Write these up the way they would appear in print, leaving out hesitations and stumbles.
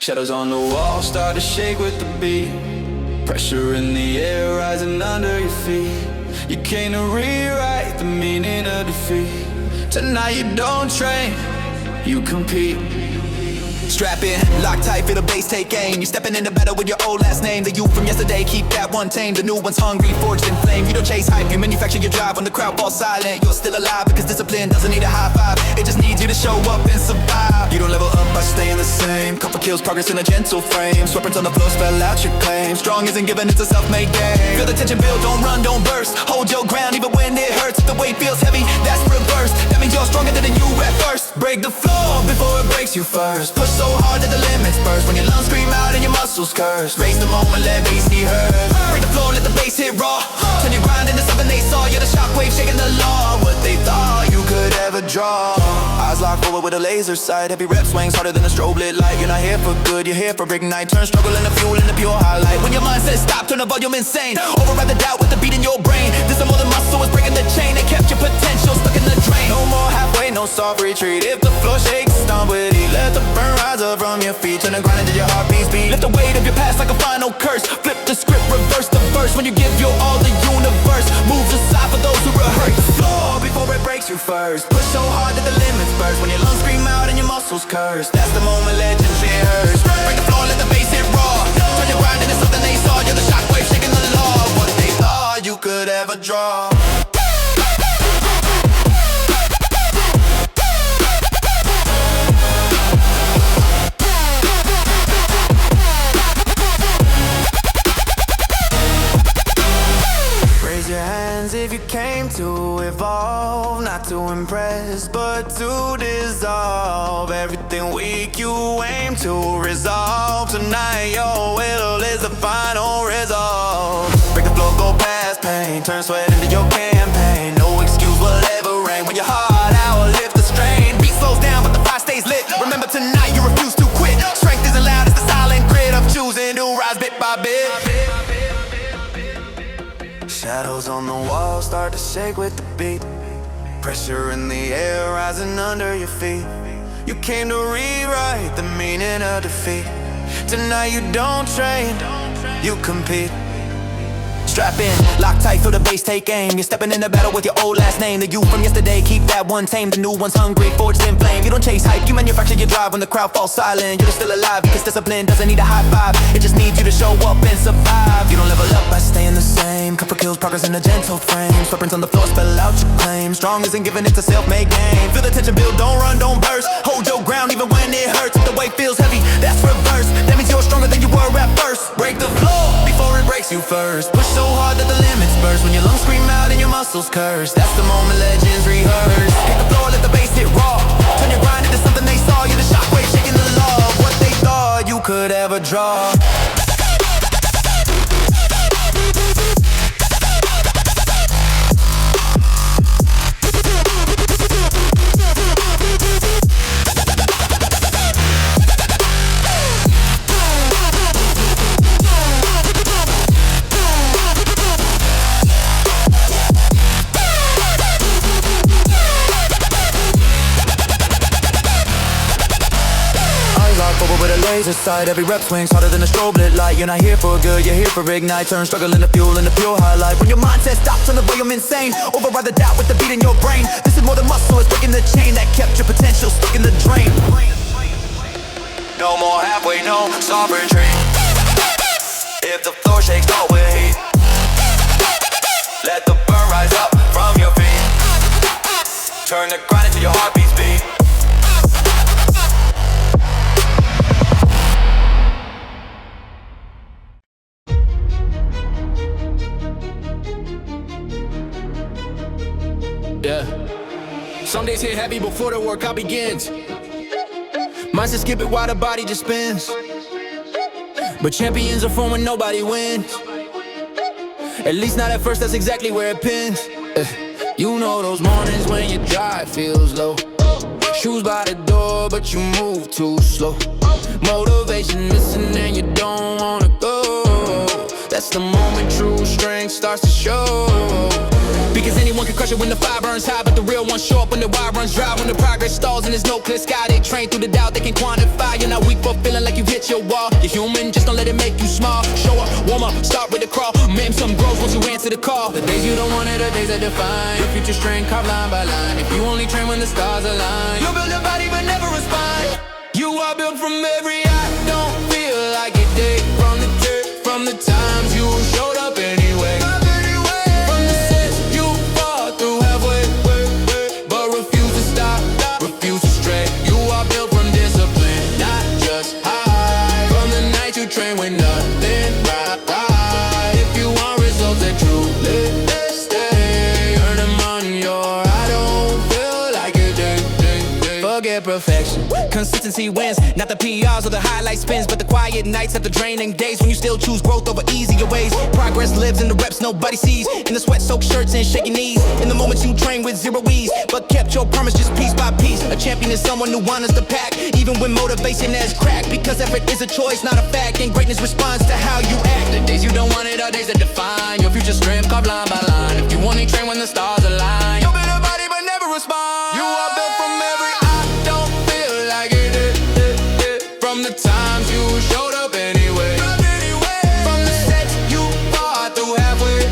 Shadows on the wall start to shake with the beat. Pressure in the air rising under your feet. You came to rewrite the meaning of defeat. Tonight you don't train, you compete. Strap in, lock tight, feel the bass, take aim. You stepping into battle with your old last name. The you from yesterday, keep that one tame. The new one's hungry, forged in flame. You don't chase hype, you manufacture your drive. When the crowd falls silent, you're still alive. Because discipline doesn't need a high five, it just needs you to show up and survive. You don't level up by staying the same. Couple kills, progress in a gentle frame. Sweepers on the floor, spell out your claim. Strong isn't given, it's a self-made game. Feel the tension build, don't run, don't burst. Hold your ground even when it hurts. If the weight feels heavy, that's reverse. That means you're stronger than you at first. Break the floor before it breaks you first. Push so hard that the limits burst. When your lungs scream out and your muscles curse. Raise the moment, let bass be heard. Break the floor, let the bass hit raw. Turn your grind into something they saw. You're the shockwave shaking the law. What they thought you could ever draw. Eyes locked forward with a laser sight. Every rep swings harder than a strobe lit light. You're not here for good, you're here for ignite. Turn struggle into fuel into pure highlight. When your mind says stop, turn the volume insane. Override the doubt with the beat in your brain. This is more than muscle, it's breaking the chain. That kept your potential stuck in the drain. No more halfway, no soft retreat. If the floor shakes, stomp with it. Let the burn rise up from your feet. Turn the grind into your heartbeats beat. Lift the weight of your past like a final curse. Flip the script, reverse the verse. When you give your all, the universe moves aside for those who rehearse. The floor before it breaks you first. Push so hard that the limits burst. When your lungs scream out and your muscles curse. That's the moment legends rehearse. Break the floor, let the bass hit raw. Turn your grind into something they saw. You're the shockwave shaking the law. What they thought you could ever draw. If you came to evolve, not to impress, but to dissolve everything weak you aim to resolve. Tonight your will is the final resolve. Break the floor, go past pain, turn sweat into your campaign. No excuse will ever rain when your heart out, lift the strain. Beat slows down but the fire stays lit. Remember tonight you refuse to quit. Strength isn't loud, it's the silent grit of choosing to rise bit by bit. Shadows on the wall start to shake with the beat. Pressure in the air rising under your feet. You came to rewrite the meaning of defeat. Tonight you don't train, you compete. Strap in, lock tight, feel the bass, take aim. You're stepping into battle with your old last name. The you from yesterday, keep that one tame. The new one's hungry, forged in flame. You don't chase hype, you manufacture your drive. When the crowd falls silent, you're still alive. Because discipline doesn't need a high five, it just needs you to show up and survive. You don't level up by staying the same. Couple kills, progress in a gentle frame. Sweepers on the floor, spell out your claim. Strong isn't given, it's a self-made game. Feel the tension build, don't run, don't burst. Hold your ground even when it hurts. If the weight feels heavy, that's reverse. That means you're stronger than you were at first. Break the floor before it breaks you first. Push so hard that the limits burst. When your lungs scream out and your muscles curse. That's the moment legends rehearse. Hit the floor, let the bass hit raw. Turn your grind into something they saw. You're the shockwave shaking the law. What they thought you could ever draw. With a laser sight, every rep swings harder than a strobe lit light. You're not here for good, you're here for ignite. Turn struggle into fuel into pure highlight. When your mind says stop, turn the volume insane. Override the doubt with the beat in your brain. This is more than muscle, it's breaking the chain that kept your potential stuck in the drain. No more halfway, no soft retreat. If the floor shakes, start with heat. Let the burn rise up from your feet. Turn the grind into your heartbeats beat. Yeah. Some days hit heavy before the workout begins. Mine says skip it while the body just spins. But champions are formed when nobody wins. At least not at first, that's exactly where it pins. You know those mornings when your drive feels low. Shoes by the door, but you move too slow. Motivation missing and you don't wanna go. That's the moment true strength starts to show. Because anyone can crush it when the fire burns high, but the real ones show up when the wire runs dry. When the progress stalls and there's no clear sky, they train through the doubt they can quantify. You're not weak for feeling like you hit your warm up, start with the crawl. Maybe some growth once you answer the call. The days you don't want it are days that define your future strength, carved line by line. If you only train when the stars align, you'll build a body but never respond. You are built from every I don't feel like it did. From the dirt, from the times you showed up anyway. From the sets you fought through halfway, but refuse to stop, refuse to stray. You are built from discipline, not just high. From the night you train with nothing right. If you want results that truly stay, earn them on your I don't feel like it did. Forget perfection, consistency wins. Not the PRs or the highlight spins, but the quiet nights at the draining days when you still choose growth over easier ways. Progress lives in the reps nobody sees, in the sweat-soaked shirts and shaky knees, in the moments you train with zero ease, but kept your promise just piece by piece. A champion is someone who honors the pack, even when motivation has cracked, because effort is a choice, not a fact, and greatness responds to how you act. The days you don't want it are days that define your future strength, carved line by line. If you only train when the stars align, you'll build a body but never respond. You are built from every I don't feel like it did. From the times you showed up anyway. From the sets you fought through halfway,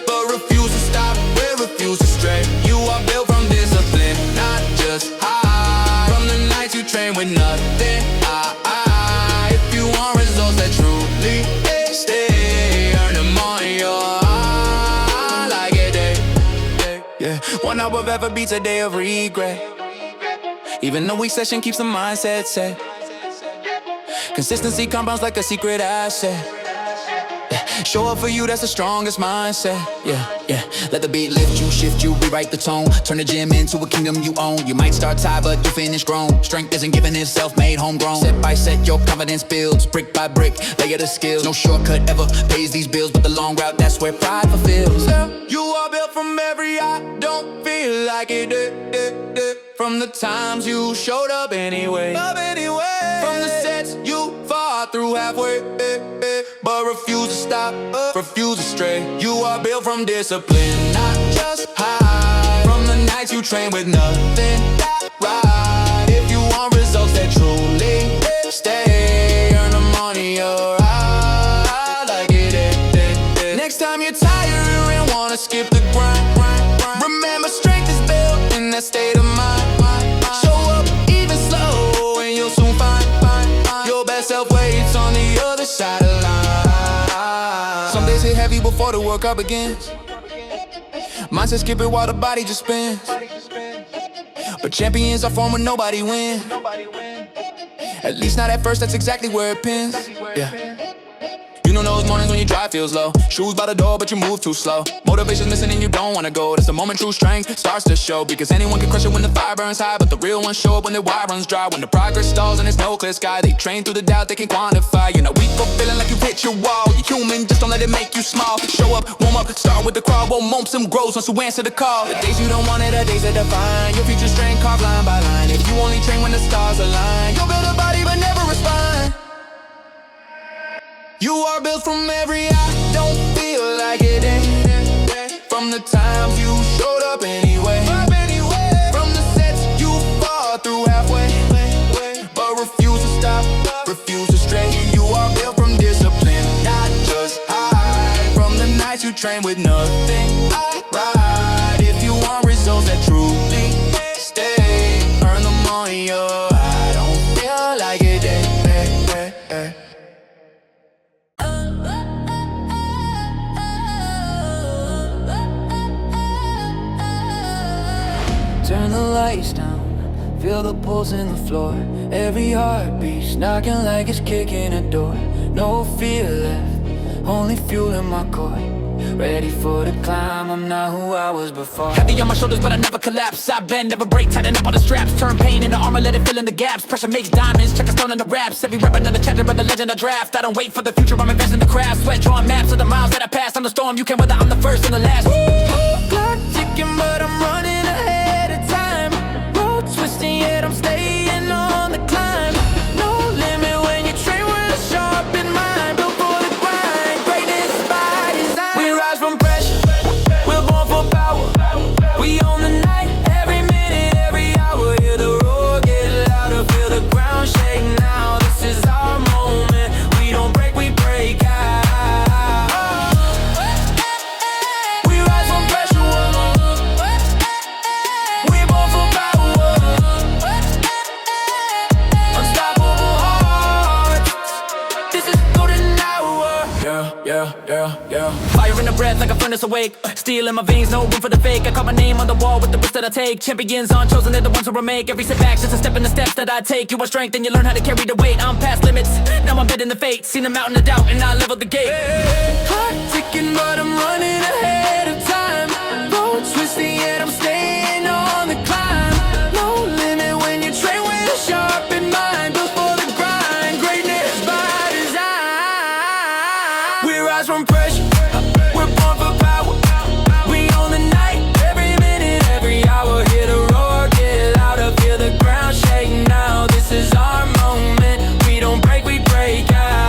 but refuse to stop, refuse to stray. You are built from discipline, not just high. From the nights you train with nothing if you want results that truly stay, earn them on your like a day. Yeah, 1 hour of effort beats a day of regret. Even a weak session keeps the mindset set. Consistency compounds like a secret asset. Show up for you, that's the strongest mindset. Yeah. Let the beat lift you, shift you, rewrite the tone. Turn the gym into a kingdom you own. You might start tired, but you finish grown. Strength isn't given, it's self-made, homegrown. Step by step, your confidence builds. Brick by brick, layer the skills. No shortcut ever pays these bills, but the long route, that's where pride fulfills. You are built from every I don't feel like it did. From the times you showed up anyway. From the sets you fought through halfway, but refuse to stop, refuse to stray. You are built from discipline, not just high. From the nights you train with nothing right. If you want results that truly stay, earn them on your eye like it did. Next time you're tired and wanna skip the grind, remember strength is built in that state of mind. Show up even slow and you'll soon find your best self waits on the other side of the line. Some days hit heavy before the workout begins. Mindset skip it while the body just spins. But champions are formed when nobody wins. At least not at first, that's exactly where it pins. Yeah. You know those mornings when your drive feels low. Shoes by the door, but you move too slow. Motivation's missing and you don't wanna go. That's the moment true strength starts to show. Because anyone can crush it when the fire burns high, but the real ones show up when their wire runs dry. When the progress stalls and there's no clear sky, they train through the doubt they can quantify. You're not weak for feeling like you hit your wall. You're human, just don't let it make you small. Show up, warm up, start with the crowd. Won't moments some grows once you answer the call. The days you don't want it are days that define your future strength, carved line by line. If you only train when the stars align, you'll build a body but never respond. You are built from every I don't feel like it ain't. From the times you showed up anyway. From the sets you fought through halfway, but refuse to stop, refuse to stray. You are built from discipline, not just high. From the nights you train with nothing right. If you want results that truly stay, earn them on your I don't feel like it ain't. Turn the lights down, feel the pulse in the floor. Every heartbeat's knocking like it's kicking a door. No fear left, only fuel in my core. Ready for the climb, I'm not who I was before. Heavy on my shoulders, but I never collapse. I bend, never break, tighten up all the straps. Turn pain into armor, let it fill in the gaps. Pressure makes diamonds, check a stone in the raps. Every rap another chapter of the legend I draft. I don't wait for the future, I'm investing the craft. Sweat drawing maps of the miles that I passed. On the storm, you can weather, I'm the first and the last. Clock ticking, but I'm running ahead of time. Road twisting, yet I'm staying on the climb. No limit when you train with a sharpened mind. Built for the grind, greatness by design. We rise from pressure, we're born for power. We own the night, every minute, every hour. Hear the roar get louder, feel the ground shake now. This is our moment, we don't break, we break out. Fire in the breath like a furnace awake. Steel in my veins, no room for the fake. I call my name on the wall with the risk that I take. Champions unchosen, they're the ones who will make every setback just a step in the steps that I take. You are strength and you learn how to carry the weight. I'm past limits, now I'm bidding the fate. Seen a mountain of doubt and I leveled the gate. Clock ticking, but I'm running ahead of time. Road twisting, yet I'm staying on the climb. No limit when you train with a sharpened mind. Built for the grind, greatness by design. We rise from pressure, we're born for power. We own the night, every minute, every hour. Hear the roar, get louder, feel the ground shake now. This is our moment, we don't break, we break out.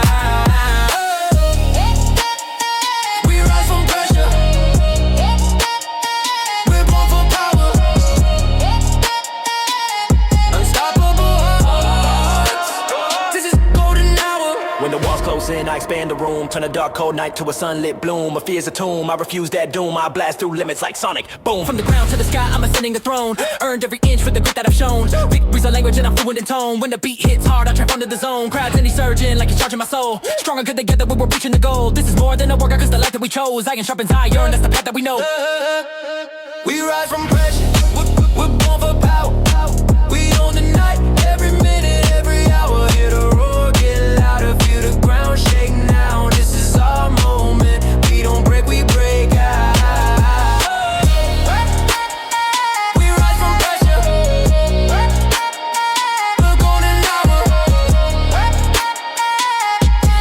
I expand the room, turn a dark cold night to a sunlit bloom. My fear's a tomb, I refuse that doom. I blast through limits like Sonic, boom. From the ground to the sky, I'm ascending the throne. Earned every inch with the grit that I've shown. Victory's a language and I'm fluent in tone. When the beat hits hard, I trap under the zone. Crowds and he's surging like he's charging my soul. Stronger good together when we're reaching the goal. This is more than a workout cause the life that we chose. Iron sharpens iron, that's the path that we know. We rise from pressure, we're born for power. We own the night, every minute, every hour. Hear the roar, get louder, feel the ground shake now. This is our moment, we don't break, we break out. We rise from pressure, the golden hour.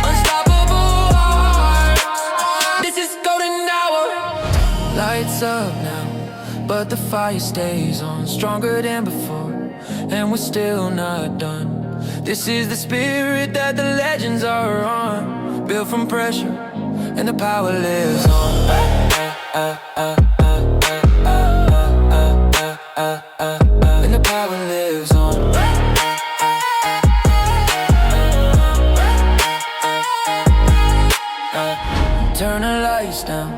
Unstoppable hearts, this is golden hour. Lights up now, but the fire stays on, stronger than before, and we're still not done. This is the spirit that the legends are on, built from pressure, and the power lives on. And the power lives on. Turn the lights down,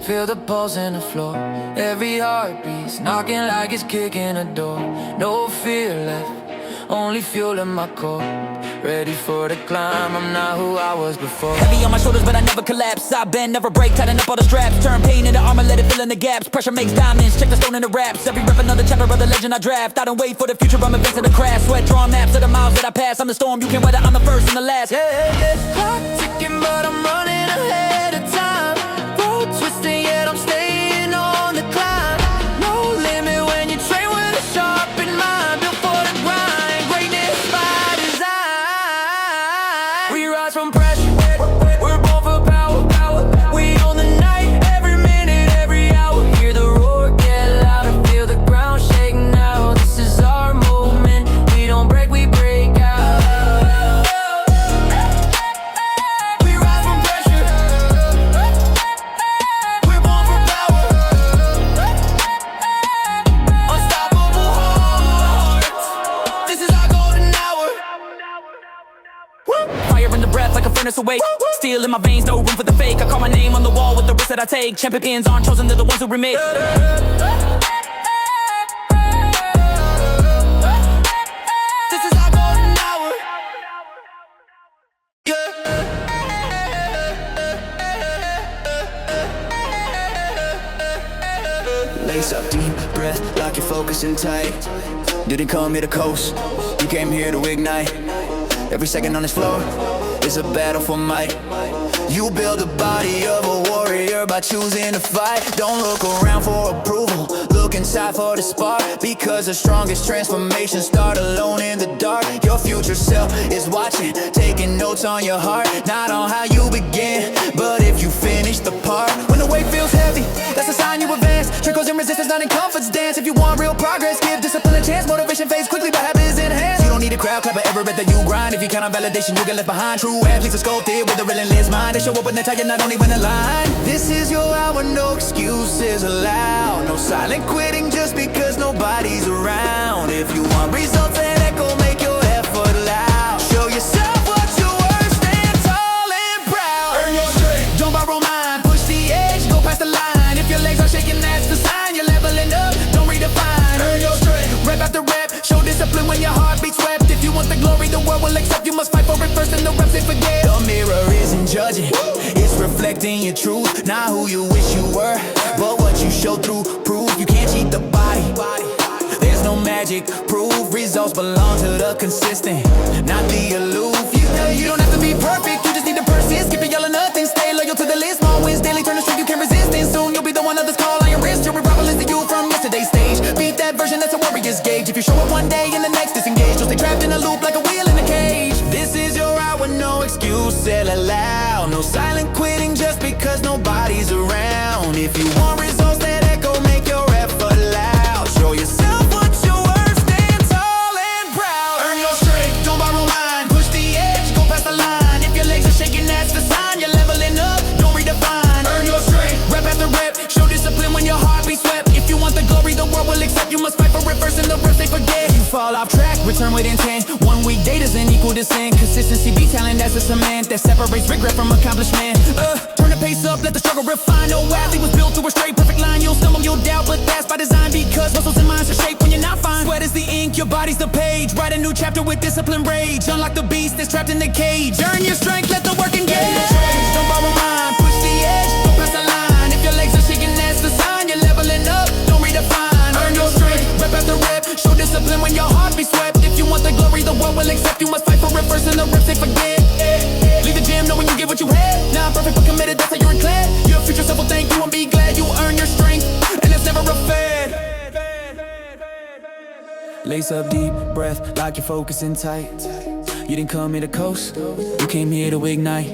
feel the pulse in the floor. Every heartbeat's knocking like it's kicking a door. No fear left, only fuel in my core. Ready for the climb, I'm not who I was before. Heavy on my shoulders but I never collapse. I bend, never break, tighten up all the straps. Turn pain into armor, let it fill in the gaps. Pressure makes diamonds, check the stone in the raps. Every rep another chapter of the legend I draft. I don't wait for the future, I'm advancing the crash. Sweat drawing maps of the miles that I pass. I'm the storm, you can weather, I'm the first and the last. Clock ticking but I'm running ahead of time. Road twisting yet I'm staying on the climb. No limit when you train with a sharpened mind. Built for the grind, greatness by design. We rise from pressure, we're born for power. We own the night, every minute, every hour. Hear the roar, get louder, feel the ground shake now. This is our moment, we don't break, we break out. We rise from pressure, we're born for power. Unstoppable hearts, this is our golden hour. Fire in the breath like a furnace awake. Steel in my veins, no room for the fake. I call my name on the wall with the risk that I take. Champions aren't chosen, they're the ones who remain. This is our golden hour. Lace up deep breath, lock your focus in tight. Didn't come here to coast, you came here to ignite. Every second on this floor is a battle for might. You build the body of a warrior by choosing to fight. Don't look around for approval, look inside for the spark. Because the strongest transformations start alone in the dark. Your future self is watching, taking notes on your heart. Not on how you begin, but if you finish the part. When the weight feels heavy, that's a sign you advance. Trickles and resistance, not in comfort's dance. If you want real progress, give discipline a chance. Motivation fades quickly, but habit is enhanced. You don't need a crowd clapper ever that you grind. If you count on validation, you get left behind. True athletes are sculpted with a relentless mind. They show up when they tell you not only when in line. This is your hour, no excuses allowed. No silent quitting just because nobody's around. If you want results and echo, make your effort loud. Show yourself what you're worth, stand tall and proud. Earn your strength, don't borrow mine. Push the edge, go past the line. If your legs are shaking, that's the sign. You're leveling up, don't redefine. Earn your strength, rep after rep. Show discipline when your heart beats swept. If you want the glory, the world will accept. You must fight for it first and the reps they forget. The mirror isn't judging, it's reflecting. reflecting your truth. Not who you wish you were, but what you show through. Proof you can't cheat the body. There's no magic proof. Results belong to the consistent, not the aloof. You don't have to be perfect, you just need to persist. Skip it, all or nothing, stay loyal to the list. Small wins daily, turn the strength you can't resist. And soon you'll be the one others call on your wrist. You'll be rivaling you from yesterday's stage. Beat that version, that's a warrior's gauge. If you show up one day and the next disengage, you'll stay trapped in a loop like a wheel in a cage. This is your hour, no excuse, say it aloud. No silent quitting just because nobody's around. If you want results that echo, make your effort loud. Show yourself what you're worth, stand tall and proud. Earn your strength, don't borrow mine. Push the edge, go past the line. If your legs are shaking, that's the sign. You're leveling up, don't redefine. Earn your strength, rep after rep. Show discipline when your heart be swept. If you want the glory, the world will accept. You must fight for it first, and the rest they forget. You fall off track, return with intent. 1 week day doesn't equal descent. Consistency be talent, that's a cement that separates regret from accomplishment. Turn the pace up, let the struggle refine. No athlete was built to a straight perfect line. You'll stumble, you'll doubt, but that's by design. Because muscles and minds are shaped when you're not fine. Sweat is the ink, your body's the page. Write a new chapter with discipline, rage. Unlock the beast that's trapped in the cage. Earn your strength, let the work engage. Don't borrow mine, push the edge, don't pass the line. If your legs are shaking, that's the sign. You're leveling up, don't redefine. Earn your strength, rep after rep. Show discipline when your heart be swept. If you want the glory, the world will accept. You must fight for it first, and the reps they forget. Leave the gym knowing you get what you had. Not perfect but committed, that's how you're glad. Your future self will thank you and be glad you earn your strength, and it's never a fad. Lace up deep, breath, lock your focus in tight. You didn't come here to coast, you came here to ignite.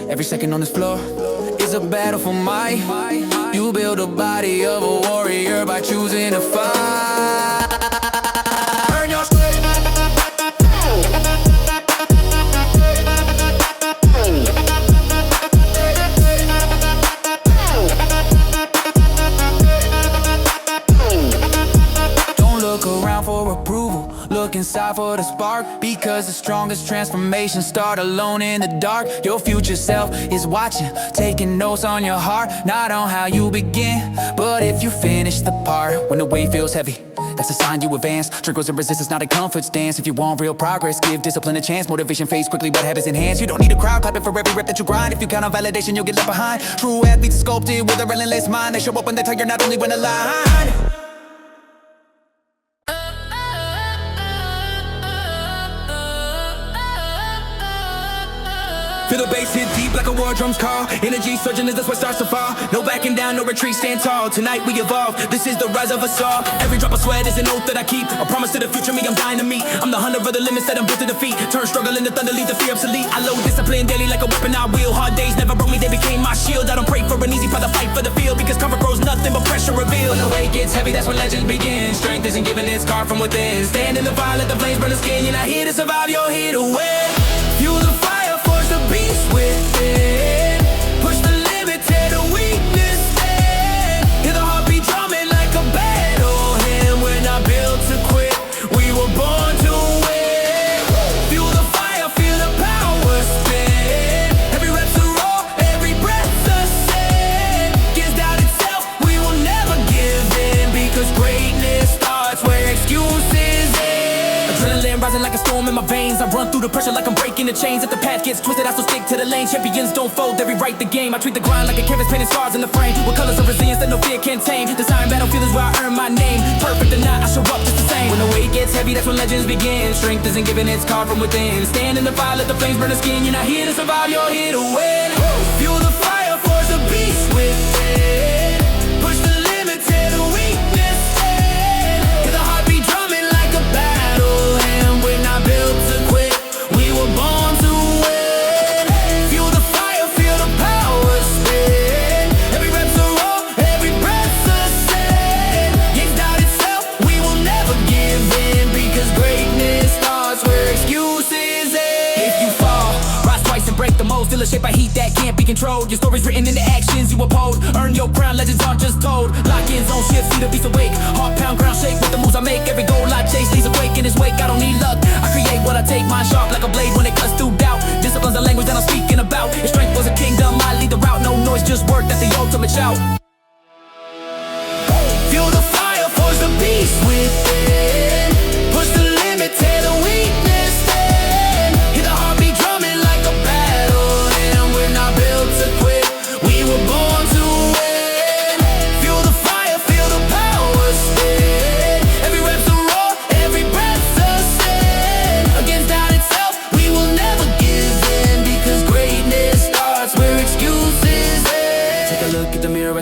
Every second on this floor is a battle for might. You build a body of a warrior by choosing to fight. Earn your strength. Look inside for the spark, because the strongest transformations start alone in the dark. Your future self is watching, taking notes on your heart. Not on how you begin, but if you finish the part. When the weight feels heavy, that's a sign you advance. Triggers and resistance, not a comfort stance. If you want real progress, give discipline a chance. Motivation fades quickly, but habits enhance. You don't need a crowd clapping for every rep that you grind. If you count on validation, you'll get left behind. True athletes are sculpted with a relentless mind. They show up when they tell you not only when to line. Feel the bass hit deep like a war drum's call. Energy surging as the sweat starts to fall. No backing down, no retreat, stand tall. Tonight we evolve, this is the rise of us all. Every drop of sweat is an oath that I keep. A promise to the future, me I'm dying to meet. I'm the hunter of the limits that I'm built to defeat. Turn struggle into thunder, leave the fear obsolete. I load discipline daily like a weapon I wield. Hard days never broke me, they became my shield. I don't pray for an easy path to fight for the field, because cover grows nothing but pressure revealed. When the weight gets heavy, that's when legends begin. Strength isn't given, it's carved from within. Stand in the fire, let the flames burn the skin. You're not here to survive, you're here to win. Fuel the fire, force the beast within. Push the limit, tear the weakness in. Hear the heartbeat drumming like a battle hymn. We're not built to quit, we were born to win. Fuel the fire, feel the power spin. Every rep's a roar, every breath's a sin. Against doubt itself, we will never give in, because greatness starts where excuses end. Adrenaline rising like a storm in my veins. I run through the pressure like I'm breaking the chains. If the path gets twisted, I still stick to the lane. Champions don't fold, they rewrite the game. I treat the grind like a canvas, painting scars in the frame. With colors of resilience that no fear can tame. The sign battlefield is where I earn my name. Perfect or not, I show up just the same. When the weight gets heavy, that's when legends begin. Strength isn't given, it's carved from within. Stand in the fire, let the flames burn the skin. You're not here to survive, you're here to win. Fuel the fire, force the beast within. Push the limit, tear the weakness in. Hear the heartbeat drumming like a battle hymn. We're not built to quit, we were born to win. Fuel the fire, feel the power spin. Every rep's a roar, every breath's a sin. Against doubt itself, we will never give in, because greatness starts where excuses end. If you fall, rise twice and break the mold. Still a shape by heat that can't be controlled. Your story's written in the actions you uphold. Earn your crown, legends aren't just told. Lock-ins on shift, see the beast awake. Heart pound, ground shake with the moves I make. Every goal I chase leaves a quake in his wake. I don't need luck, I create what I take. Mine sharp like a blade when it cuts through doubt. Discipline's the language that I'm speaking about. If strength was a kingdom, I lead the route. No noise, just work, that's the ultimate shout. Fuel the fire, force the beast within. Push the limit, tear the weakness in. Hear the heartbeat drumming like a battle hymn. We're not built to quit,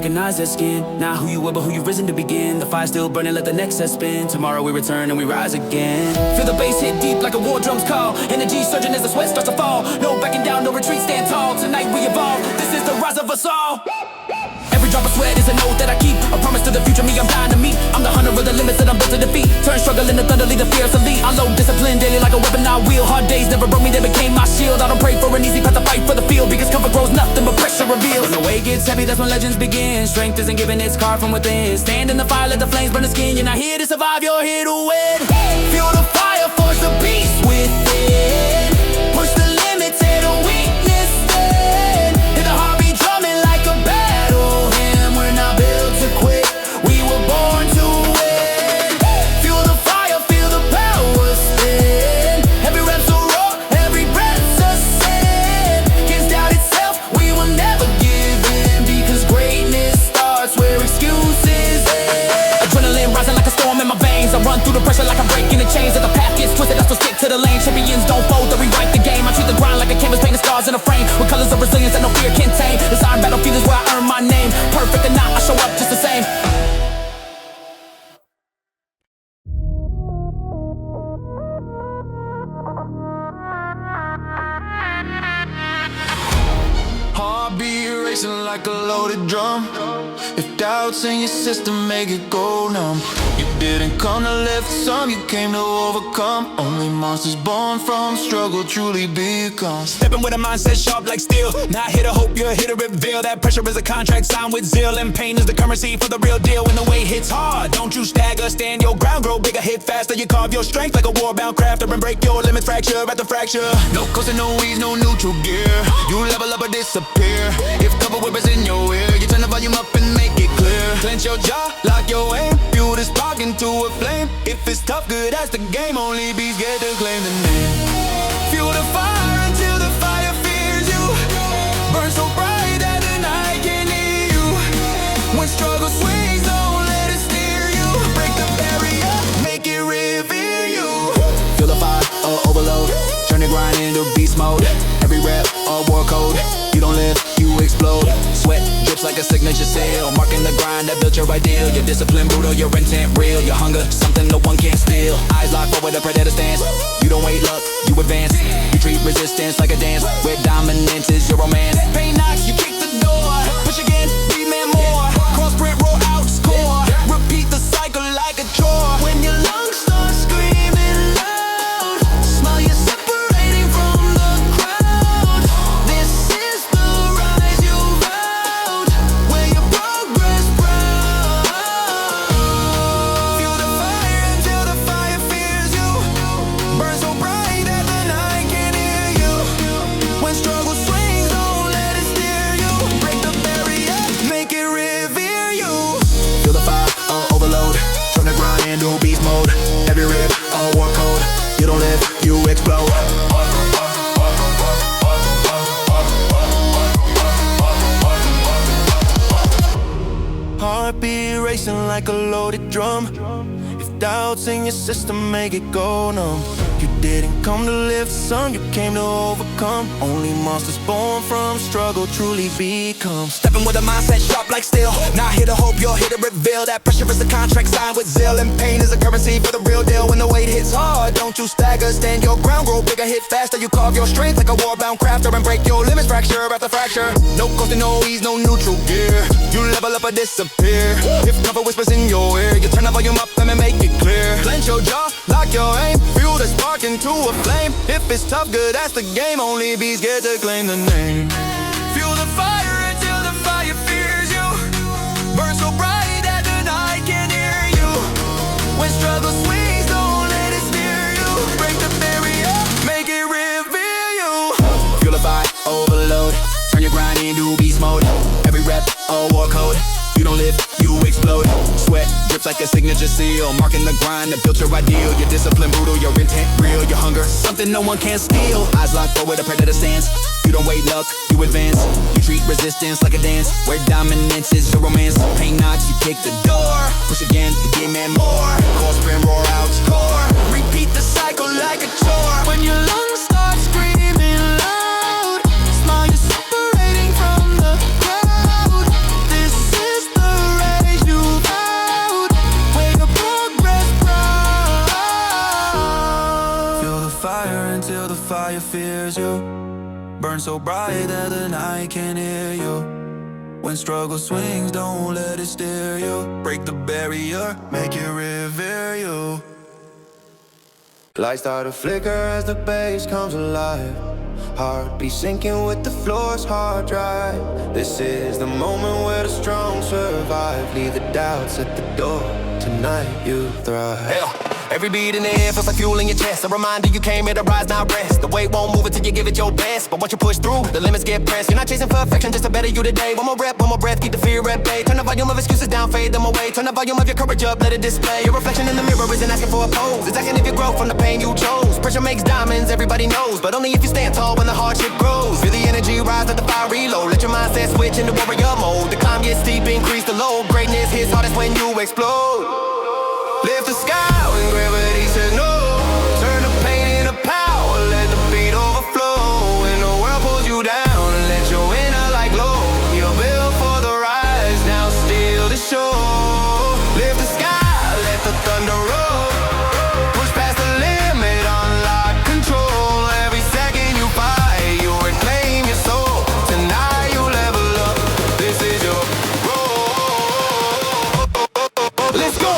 recognize their skin. Not who you were, but who you've risen to begin. The fire still burning, let the next set spin. Tomorrow we return and we rise again. Feel the bass hit deep like a war drum's call. Energy surging as the sweat starts to fall. No backing down, no retreat, stand tall. Tonight we evolve, this is the rise of us all. Every drop of sweat is an oath that I keep. A promise to the future me I'm dying to meet. I'm the hunter of the limits that I'm built to defeat. Turn struggle into thunder, lead the fear elite. I load discipline daily like a weapon I wield. Hard days never broke me, they became my shield. I don't pray for an easy path to fight for the field, because comfort grows nothing but pressure reveals. When the weight gets heavy, that's when legends begin. Strength isn't given, it's carved from within. Stand in the fire, let the flames burn the skin. You're not here to survive, you're here to win. Feel the fire, force the beast within. Push the limits, tear the weakness thin. Hear the heartbeat drumming like a battle hymn. We're not built to quit, we were born to win. Feel the fire, feel the power spin. Every rep's a roar, every breath's a sin. Against doubt itself, we will never give in, because greatness starts where excuses end. Adrenaline rising like a storm in my veins. I run through the pressure like I'm breaking the chains. If the path gets twisted, I still stick to the lane. Champions don't fold, they rewrite the game. I treat the grind like a canvas, painting scars in a frame, with colors of resilience that no fear can tame. This iron battlefield is where I earn my name. Perfect or not, I show up just the same. Heartbeat racing like a loaded drum. If doubts in your system make it go numb. You didn't come to live for some, you came to overcome. Only monsters born from struggle truly become. Stepping with a mindset sharp like steel. Not here to hope, you're here to reveal. That pressure is a contract signed with zeal, and pain is the currency for the real deal. When the weight hits hard, don't you stagger, stand your ground, grow bigger, hit faster. You carve your strength like a war-bound crafter and break your limits fracture after fracture. No coasting, no ease, no neutral gear. You level up or disappear. If cover whippers in your ear, you turn the volume up and make it clear. Clench your jaw, lock your aim, fuel this spark into a flame. If it's tough, good as the game, only bees get to claim the name. Fuel the fire until the fire fears you. Burn so bright that the night can hear you. When struggle swings, don't let it steer you. Break the barrier, make it revere you. Feel the fire, overload. Turn the grind into beast mode. Every rep, war code. You don't live, you explode. Sweat drips like a signature seal. Marking the grind that built your ideal. Your discipline brutal, your intent real. Your hunger, something no one can steal. Eyes locked forward, the predator stance. You don't wait, luck, you advance. You treat resistance like a dance, where dominance is your romance. Pain knocks, you kick the door. Push again, be man more. Cross sprint, roll out, score. Repeat the cycle like a chore. When your lungs start screaming loud, smile you're separating from the crowd. This is the rise you vowed, where your progress proud. Feel the fire until the fire fears you. Burn so bright that the night can hear you. When struggle swings, don't let it steer you. Break the barrier, make it revere you. Feel the fire, overload. Turn the grind into beast mode. Every rip, war code. You don't live, you explode. Heartbeat racing like a loaded drum. If doubts in your system make it go numb. You didn't come to live for some, you came to overcome. Only monsters born from struggle truly become. Stepping with a mindset sharp like steel. Not here to hope, you're here to reveal. That pressure is a contract signed with zeal, and pain is a currency for the real deal. When the weight hits hard, don't you stagger, stand your ground, grow bigger, hit faster. You carve your strength like a war-bound crafter and break your limits fracture after fracture. No coasting, no ease, no neutral gear. You level up or disappear. If cover whispers in your ear, you turn the volume up and make it clear. Clench your jaw, lock your aim, fuel the spark into a flame. If it's tough, good, that's the game, only bees get to claim the name. Fuel the fire until the fire fears you. Burn so bright that the night can hear you. When struggle swings, don't let it steer you. Break the barrier, make it revere you. Feel the fire, overload. Turn your grind into beast mode. Every rep, war code. You don't live, you explode. Sweat drips like a signature seal. Marking the grind that built your ideal. Your discipline brutal, your intent real. Your hunger, something no one can steal. Eyes locked forward, the predator stands. You don't wait, luck, you advance. You treat resistance like a dance, where dominance is your romance. Pain knocks, you kick the door. Push again, the man more. Call sprint, roar out, score. Repeat the cycle like a chore. When your lungs start screaming loud, smile you're separating from the crowd. This is fears you. Burn so bright that the night can't hear you. When struggle swings, don't let it steer you. Break the barrier, make it revere you. Lights start to flicker as the bass comes alive. Heartbeat sinking with the floor's hard drive. This is the moment where the strong survive. Leave the doubts at the door. Tonight you thrive. Hell, every beat in the air feels like fuel in your chest. A reminder you came here to rise, not rest. The weight won't move until you give it your best. But once you push through, the limits get pressed. You're not chasing perfection, just to better you today. One more rep, one more breath, keep the fear at bay. Turn the volume of excuses down, fade them away. Turn the volume of your courage up, let it display. Your reflection in the mirror isn't asking for a pose. It's asking if you grow from the pain you chose. Pressure makes diamonds, everybody knows. But only if you stand tall when the hardship grows. Feel the energy rise at the fire reload. Let your mindset switch into warrior mode. The climb gets steep, increase the load. Greatness hits hardest when you explode. Lift the sky when gravity says no. Turn the pain into power, let the beat overflow. When the world pulls you down, let your inner light glow. You're built for the rise, now still to show. Lift the sky, let the thunder roll. Push past the limit, unlock control. Every second you fight, you reclaim your soul. Tonight you level up, this is your role. Let's go!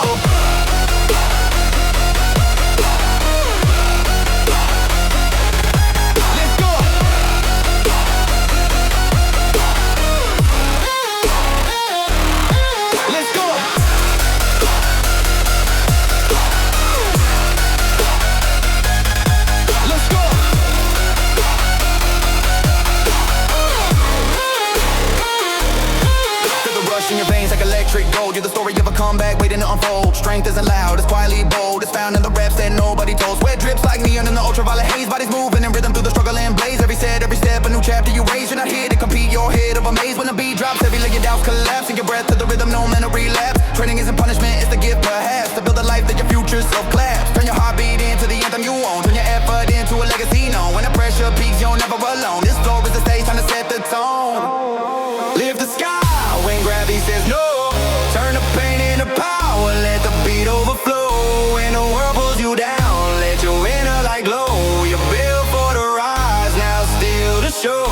In your veins like electric gold. You're the story of a comeback waiting to unfold. Strength isn't loud, it's quietly bold. It's found in the reps that nobody told. Sweat drips like neon in the ultraviolet haze. Bodies moving in rhythm through the struggle and blaze. Every set, every step, a new chapter you raise. You're not here to compete, you're here to amaze. When the beat drops, heavy like your doubts collapse. In your breath to the rhythm, no mental relapse. Training isn't punishment, it's the gift perhaps. To build a life that your future self-claps. Turn your heartbeat into the anthem you own. Turn your effort into a legacy known. When the pressure peaks, you're never alone. This floor is the stage, time to set the tone. Lift the sky when gravity says no. Turn the pain into power, let the beat overflow. When the world pulls you down, let your inner light glow. You're built for the rise, now still to show.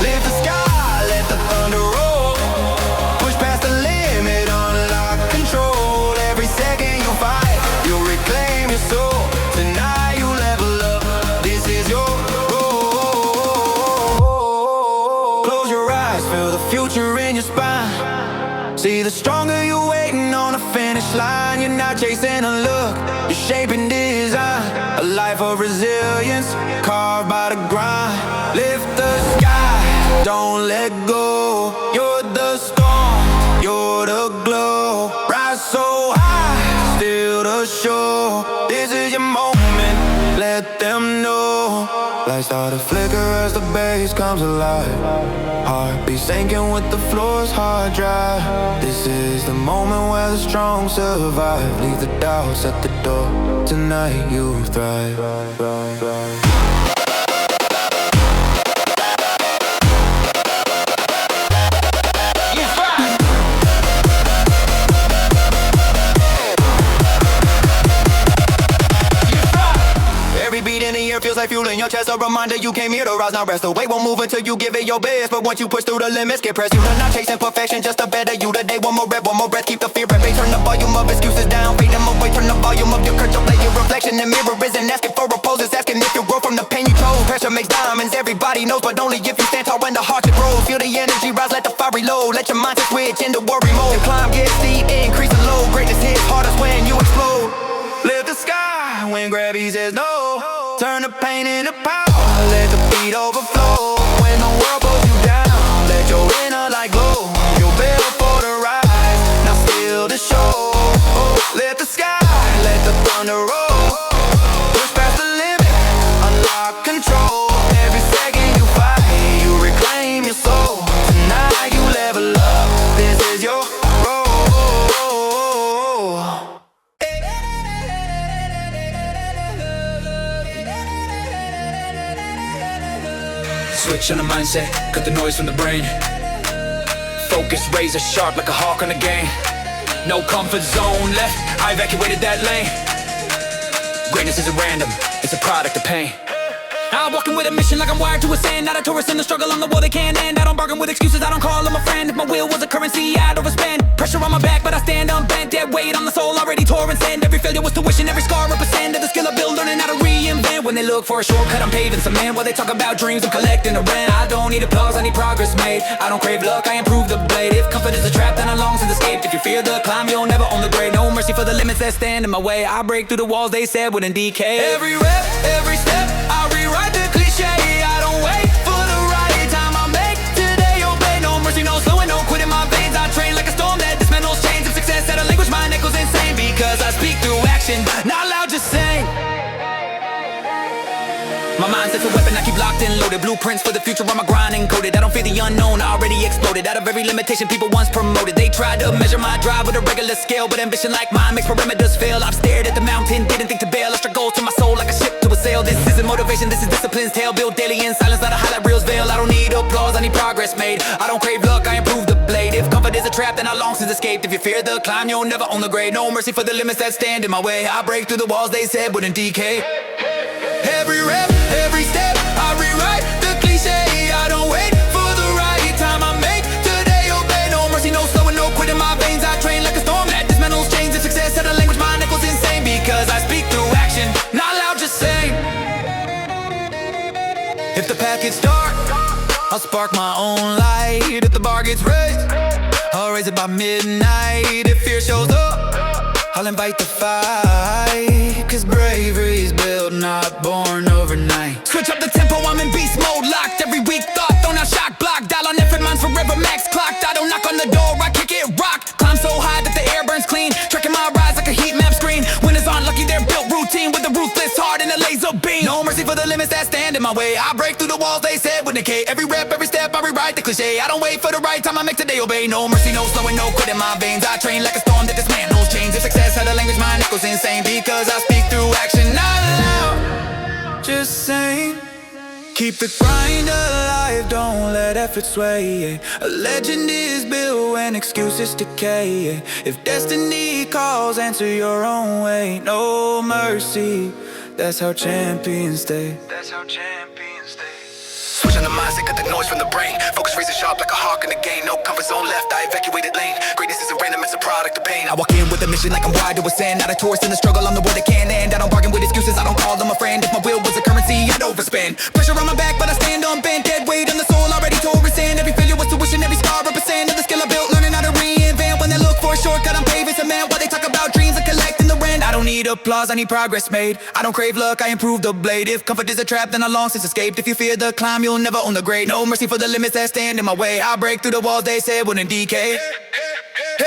Lift the sky, let the thunder roll. Push past the limit, unlock control. Every second you fight, you reclaim your soul. Tonight you level up, this is your role. Close your eyes, feel the future in your spine. See, the stronger you're waiting on the finish line. You're not chasing a look, you're shaping design. A life of resilience, carved by the grind. Lift the sky, don't let go. You're the storm, you're the glow. Rise so high, still the show. This is your moment, let them know. Lights start to flicker as the bass comes alive. Heartbeat sinking with the floor's hard drive. This is the moment where the strong survive. Leave the doubts at the door. Tonight you thrive. Feels like fuel in your chest, a reminder you came here to rise, not rest. The weight won't move until you give it your best. But once you push through the limits, get pressed. You're not chasing perfection, just a better you today. One more rep, one more breath, keep the fear at bay. Turn the volume of excuses down, fade them away. Turn the volume of your courage up, let your reflection in mirror isn't asking for a pose. It's asking if you grow from the pain you chose. Pressure makes diamonds, everybody knows, but only if you stand tall when the hardship grows. Feel the energy rise, let the fire reload. Let your mindset switch into worry mode. The climb gets steep, increase the load. Greatness hits hardest when you explode. Lift the sky when gravity says no. Turn the pain into power, let the beat overflow. When the world pulls you down, let your inner light glow. You're built for the rise, now still to show. Lift the sky, let the thunder roll. Push past the limit, unlock control. Every second you fight, you reclaim your soul. Tonight you level up, this is your role. Switch on the mindset, cut the noise from the brain. Focus, razor sharp like a hawk on the game. No comfort zone left, I evacuated that lane. Greatness isn't random, it's a product of pain. I'll fly, walking with a mission like I'm wired to a sand. Not a tourist in the struggle, I'm the war they can't end. I don't bargain with excuses, I don't call them a friend. If my will was a currency, I'd overspend. Pressure on my back, but I stand unbent. Dead weight on the soul, already tore and send. Every failure was tuition, every scar represent of the skill I build, learning how to reinvent. When they look for a shortcut, I'm paving cement. While they talk about dreams, I'm collecting the rent. I don't need applause, I need progress made. I don't crave luck, I improve the blade. If comfort is a trap, then I long since escaped. If you fear the climb, you'll never own the grade. No mercy for the limits that stand in my way. I break through the walls they said wouldn't decay. Every rep, every step, I rewrite the cliche. I don't wait for the right time, I make today obey. No mercy, no slowing, no quitting my veins. I train like a storm that dismantles chains of success. At a language my neck goes insane, because I speak through action, not loud, just saying. My mindset's a weapon, I keep locked and loaded. Blueprints for the future, on my grind encoded. I don't fear the unknown, I already exploded. Out of every limitation people once promoted. They tried to measure my drive with a regular scale, but ambition like mine makes perimeters fail. I've stared at the mountain, didn't think to bail. I struggle to my soul like a ship to a sail. This isn't motivation, this is discipline's tale. Built daily in silence, not a highlight reels veil. I don't need applause, I need progress made. I don't crave luck, I improve the blade. If comfort is a trap, then I long since escaped. If you fear the climb, you'll never own the grade. No mercy for the limits that stand in my way. I break through the walls they said wouldn't decay. Every rep, every step, I rewrite the cliche. I don't wait for the right time, I make today obey. No mercy, no slowing, no quitting my veins. I train like a storm that dismantles chains of success. At a language my neck goes insane, because I speak through action, not loud, just saying. If the path gets dark, I'll spark my own light. If the bar gets raised, I'll raise it by midnight. If fear shows up, I'll invite the fight. Cause bravery's built, not born overnight. Switch up the tempo, I'm in beast mode. Locked every weak thought, thrown out shock block. Dial on effort, mine's forever max clocked. I don't knock on the door, I kick it rock. Climb so high that the air burns clean. Tracking my rise like a heat map screen. Winners aren't lucky, they're built routine. With a ruthless heart and a laser beam. No mercy for the limits that stand in my way. I break through the walls they said would decay. Every rep, every step, I rewrite the cliche. I don't wait for the right time, I make today obey. No mercy, no slowing, no quitting my veins. I train like a storm that dismantles chains of success. Had a language, my neck goes insane, because I speak through action, not loud, just saying. Keep the grind alive, don't let effort sway. A legend is built when excuses decay. If destiny calls, answer your own way. No mercy, that's how champions stay. That's how champions stay. Switching the mindset, cut the noise from the brain. Focus razor sharp like a hawk in the game. No comfort zone left, I evacuated lane. Greatness isn't random, it's a product of pain. I walk in with a mission like I'm wired to ascend. Not a tourist in the struggle, I'm the one that can't end. I don't bargain with excuses, I don't call them a friend. If my will was a currency, I'd overspend. Pressure on my back, but I stand unbent. Dead weight on the soul, already tore and sand. Every failure was tuition, every scar represent of the skill I built, learning how to reinvent. When they look for a shortcut, I'm paving cement. While they talk about dreams and collecting the rent. I don't need applause, I need progress made. I don't crave luck, I improve the blade. If comfort is a trap, then I long since escaped. If you fear the climb, you'll never own the grade. No mercy for the limits that stand in my way. I break through the walls they said wouldn't decay.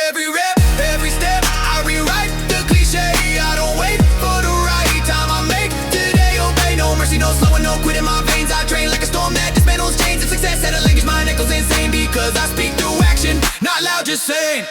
Every rep, every step, I rewrite the cliche. I don't wait for the right time, I make today obey. No mercy, no slowing, no quitting my veins. I train like a storm that dismantles chains of success. At a language my neck goes insane, because I speak through action, not loud, just saying.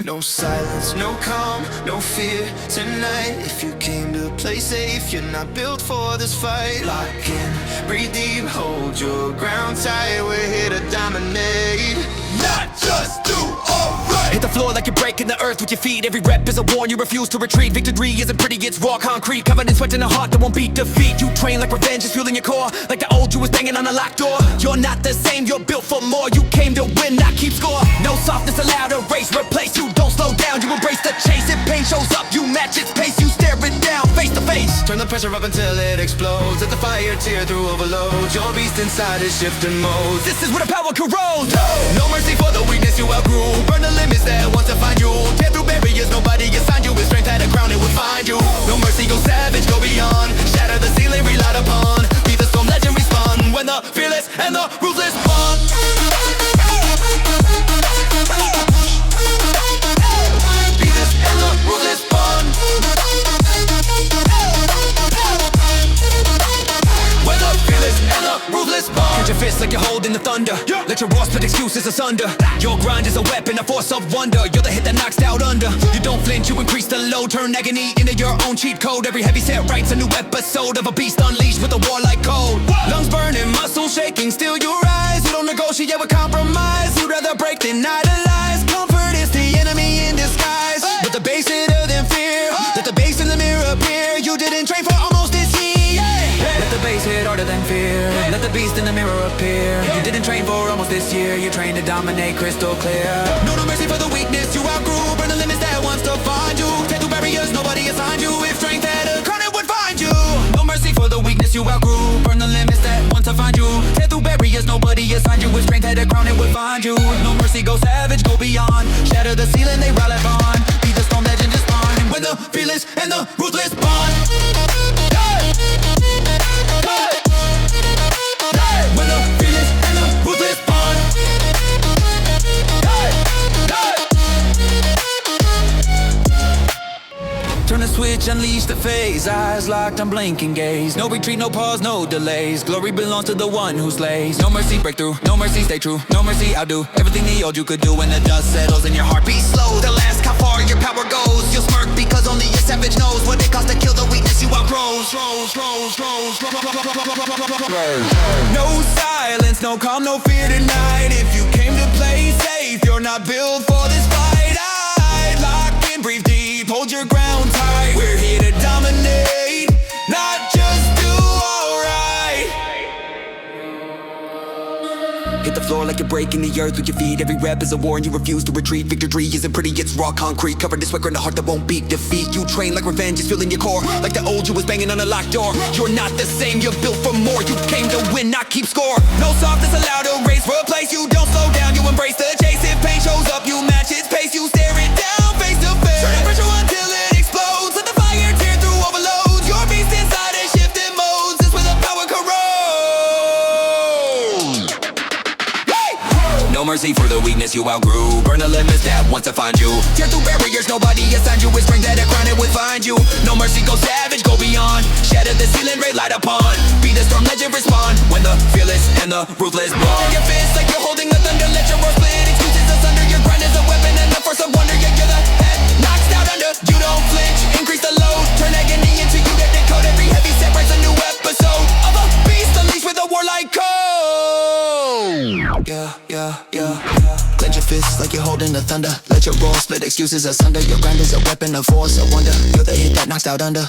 No silence, no calm, no fear tonight. If you came to play safe, you're not built for this fight. Lock in, breathe deep, hold your ground tight. We're here to dominate, not just do alright. Hit the floor like you're breaking the earth with your feet. Every rep is a war, you refuse to retreat. Victory isn't pretty, it's raw concrete. Covered in sweat and a heart that won't beat defeat. You train like revenge is fueling your core, like the old you was banging on a locked door. You're not the same, you're built for more. You came to win, not keep score. No softness allowed, erase, replace. You don't slow down, you embrace the chase. If pain shows up, you match its pace. You stare it down, face to face. Turn the pressure up until it explodes. Let the fire tear through overload. Your beast inside is shifting modes. This is where the power corrodes. No mercy for the weakness you outgrew. Burn the limits that want to find you. Tear through barriers, nobody assigned you. With strength at the ground, it will find you. No mercy, go savage, go beyond. Shatter the ceiling, relied upon. Be the storm, legend, respond. When the fearless and the ruthless bond. Be this and the ruthless bond. When the fearless and the ruthless bond. Clench your fists like you're holding the thunder. Let your raw split excuses asunder. Your grind is a weapon, a force of wonder. You're the hit that knocks out under. You don't flinch, you increase the load. Turn agony into your own cheat code. Every heavy set writes a new episode of a beast unleashed with a warlike code. Lungs burning, muscles shaking, still you rise. You don't negotiate with compromise. You'd rather break than idolize. Comfort is the enemy in disguise. But the base hitter than fear. Let the base in the mirror appear. You didn't train for almost this year. Let the bass hit harder mirror appear. You didn't train for almost this year, you trained to dominate crystal clear. No mercy for the weakness you outgrew. Burn the limits that wants to find you. Tear through barriers nobody assigned you. If strength had a crown it would find you. No mercy for the weakness you outgrew. Burn the limits that want to find you. Tear through barriers nobody assigned you. If strength had a crown it would find you. No mercy, go savage, go beyond. Shatter the ceiling they rally on. Be the storm legend just spawn. And when the fearless and the ruthless bond. When the fearless and the ruthless bond. Turn the switch, unleash the phase. Eyes locked, unblinking gaze. No retreat, no pause, no delays. Glory belongs to the one who slays. No mercy, breakthrough. No mercy, stay true. No mercy, outdo everything the old you could do. When the dust settles and your heart beats slow, they'll ask how far your power goes. You'll smirk because only a savage knows what it costs to kill the weakness you outgrow. No silence, no calm, no fear tonight. If you came to play safe, you're not built for this fight. I'd lock in, breathe deep, hold your ground tight. We're here to dominate, not just do alright. Hit the floor like you're breaking the earth with your feet. Every rep is a war and you refuse to retreat. Victory isn't pretty, it's raw concrete. Covered in sweat, in a heart that won't beat defeat. You train like revenge is filling your core. Like the old you was banging on a locked door. You're not the same, you're built for more. You came to win, not keep score. No softness allowed to race, replace. You don't slow down, you embrace the chase. If pain shows up, you match its pace. You stare it down face to face. Turn the pressure until it explodes. Let the fire tear through overload. Your beast inside is shifting modes. It's where the power corrodes. No mercy for the weakness you outgrew. Burn the limits that wants to find you. Tear through barriers nobody assigned you. With strength that a crown it would find you. No mercy, go savage, go beyond. Shatter the ceiling, ray light upon. Be the storm, legend respond. When the fearless and the ruthless bond. Your fist like you're holding the thunder. Let your roar split, excuses asunder. Your grind is a weapon and the force of wonder. Yeah, you're the head, knocks out under. You don't flinch, increase the load. Turn agony into you that decode. Every heavy set writes a new episode of a beast unleashed with a warlike code. Yeah. Clench your fists like you're holding the thunder. Let your roar split excuses asunder. Your grind is a weapon of force of wonder. You're the hit that knocks out under.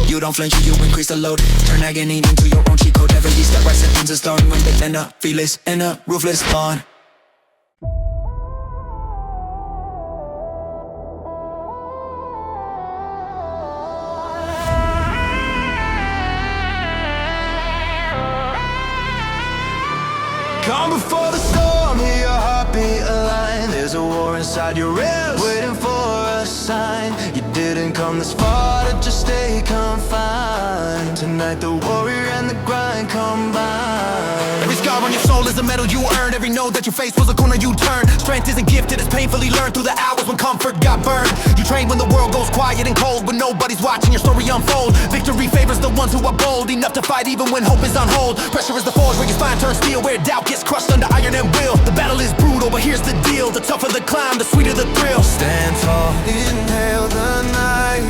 You don't flinch, you increase the load. Turn agony into your own cheat code. Every step right sentence is starting when they end up fearless and a ruthless bond. Calm before the storm, hear your heartbeat align. There's a war inside your ribs, waiting for a sign. You didn't come this far to just stay confined. Tonight the warrior and the grind combine. Every scar on your soul is a medal you earned. Every note that you faced was a corner you turned. Strength isn't gifted, it's painfully learned through the hours when comfort got burned. You train when the world goes quiet and cold, when nobody's watching your story unfold. Victory favors the ones who are bold enough to fight even when hope is on hold. Pressure is the forge where your spine turns steel, where doubt gets crushed under iron and will. The battle is brutal, but here's the deal. The tougher the climb, the sweeter the thrill. Stand tall, inhale the night.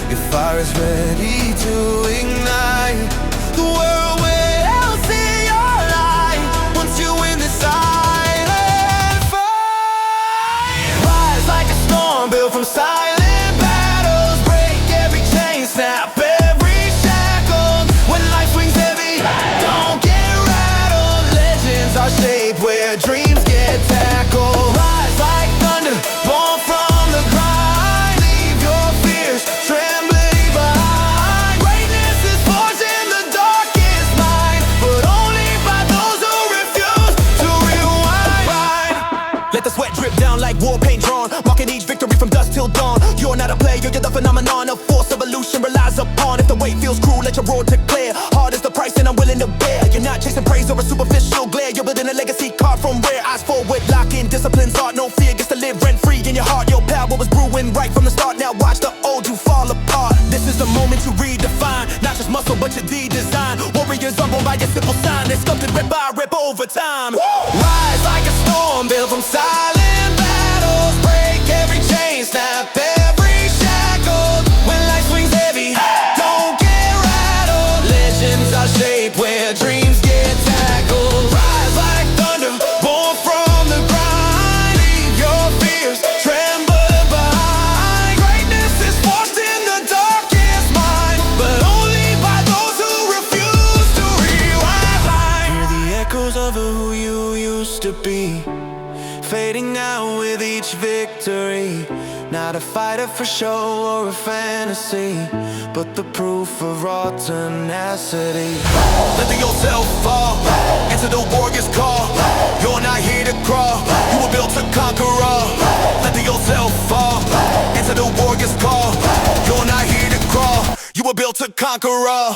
Your fire is ready to ignite. The world will see your light once you win this silent fight. Rise like a storm built from silent battles. Break every chain, snap every shackle. When life swings heavy, don't get rattled. Legends are shaped where dreams get tackled. Rise like thunder, born from the grind. Leave your fears trembling behind. Greatness is forged in the darkest mind, but only by those who refuse to rewind. Let the sweat drip down like war paint drawn, marking each victory from dusk till dawn. You're not a player, you're the phenomenon. A force of illusion relies upon. If the weight feels cruel, let your roar declare. Hard is the price and I'm willing to bear. You're not chasing praise or a superficial glare. You're building a legacy card from rare. Eyes forward, lock in, discipline's art. No fear gets to live rent free in your heart. Your power was brewing right from the start. Now watch the old you fall apart. This is the moment to redefine, not just muscle but your design. Warriors are born by a simple sign. They're sculpted rep by rep over time. Rise like a storm built from silent battles. Break every chain, snap every shackle. When life swings heavy, don't get rattled. Legends are shaped where dreams get tackled. Rise like thunder, born from the grind. Leave your fears trembling behind. Greatness is forged in the darkest mind, but only by those who refuse to rewind. Hear the echo shadows of who you used to be, fading out with each victory. Not a fighter for show or a fantasy, but the proof of raw tenacity. Let yourself fall, answer the warrior's call. You're not here to crawl, you were built to conquer all. Let yourself fall, answer the warrior's call. You're not here to crawl, you were built to conquer all.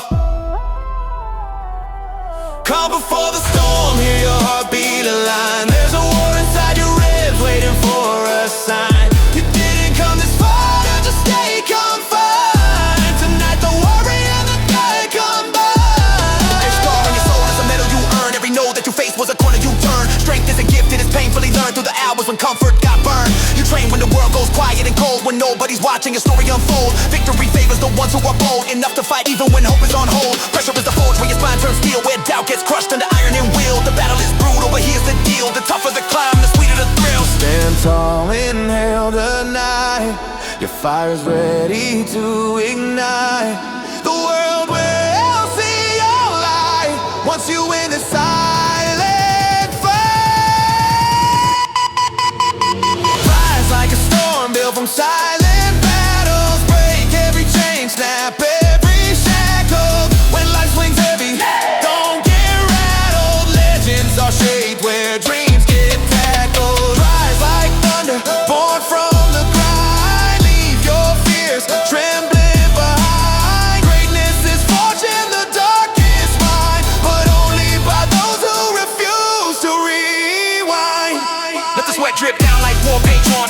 Calm before the storm, hear your heartbeat align. There's a war inside your ribs waiting for a sign. You didn't come this far to just stay confined. Tonight the warrior and the threat combine. Every scar on your soul is a medal you earn. Every no that you face was a corner you turn. Strength is a gift, it is painfully learned through the hours when comfort got burned. You train when the world goes quiet and cold, when nobody's watching your story unfold. Victory favors the ones who are bold enough to fight even when hope is on hold. Pressure is the forge where your spine turns steel, where doubt gets crushed under iron and will. The battle is brutal, but here's the deal: the tougher the climb, the sweeter the thrill. Stand tall, inhale the night. Your fire's ready to ignite. The world will see your light once you win the silent fight. Rise like a storm built from silent battles. Break every chain, snap every shackle. When life swings heavy, don't get rattled. Legends are shaped where dreams get tackled. Rise like thunder, born from the grind. Leave your fears trembling behind. Greatness is forged in the darkest mind, but only by those who refuse to rewind. Let the sweat drip down like war paint on.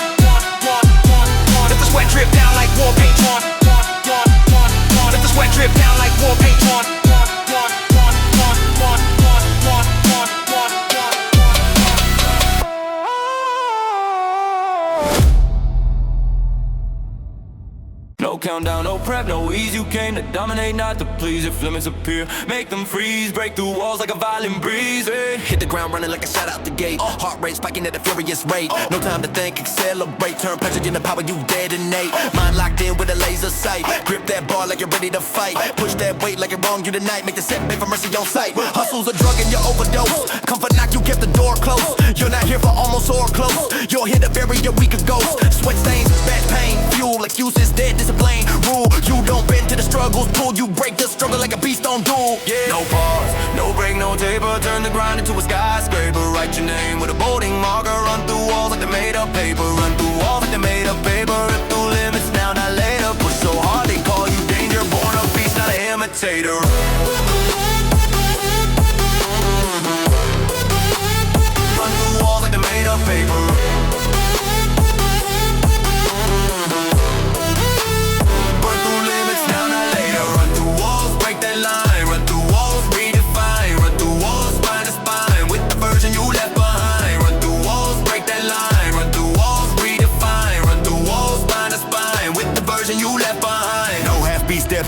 Let the sweat drip down like war paint on. Let the sweat drip down like war paint on. No countdown, no prep, no ease. You came to dominate, not to please. If limits appear, make them freeze. Break through walls like a violent breeze. Hey. Hit the ground running like a shot out the gate. Heart rate spiking at a furious rate. No time to think, accelerate. Turn pressure into power, you detonate. Mind locked in with a laser sight. Grip that bar like you're ready to fight. Push that weight like it wronged you tonight. Make the setback for mercy on sight. Hustle's a drug and you overdose. Comfort knock, you kept the door closed. You're not here for almost or close. You're here to bury your weaker ghost. Sweat stains, bad pain, fuel. Excuses, dead discipline. Rule, you don't bend to the struggles. Pull, you break the struggle like a beast on duel. Yeah. No pause, no break, no taper. Turn the grind into a skyscraper. Write your name with a bolding marker. Run through walls like they made up paper. Run through walls like they made up paper. Rip through limits now, not later. Push so hard they call you danger. Born a beast, not an imitator. Run through walls like they made up paper.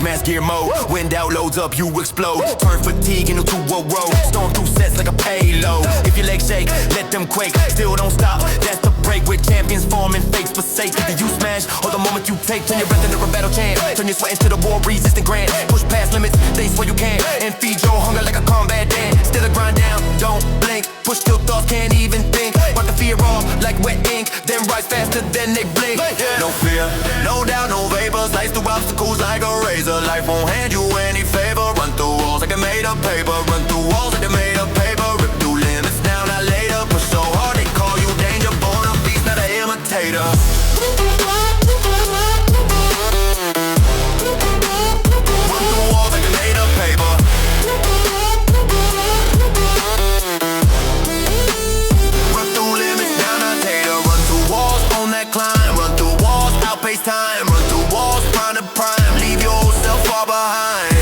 Mass gear mode, wind out, loads up, you explode. Turn fatigue into a road. Storm through sets like a payload. If your legs shake, let them quake. Still don't stop, that's the break. With champions forming, fakes forsake. Either you smash, or the moment you take. Turn your breath into a battle champ. Turn your sweat into the war resistant grand. Push past limits, they swear you can. And feed your hunger like a combat dance. Still a grind down, don't blink. Push till thoughts can't even think. Wipe the fear off like wet ink. Then rise faster than they blink. No fear, no doubt, no vapor. Slice through obstacles like a razor. Life won't hand you any favor. Run through walls like they made of paper. Run through walls like they made of paper. Rip through limits now, not later. Push so hard they call you danger. Born a beast, not an imitator. Run through walls like they made of paper. Run through limits now, not later. Run through walls on that climb. Run through walls, outpace time. Run through walls, prime to prime. Leave yourself far behind.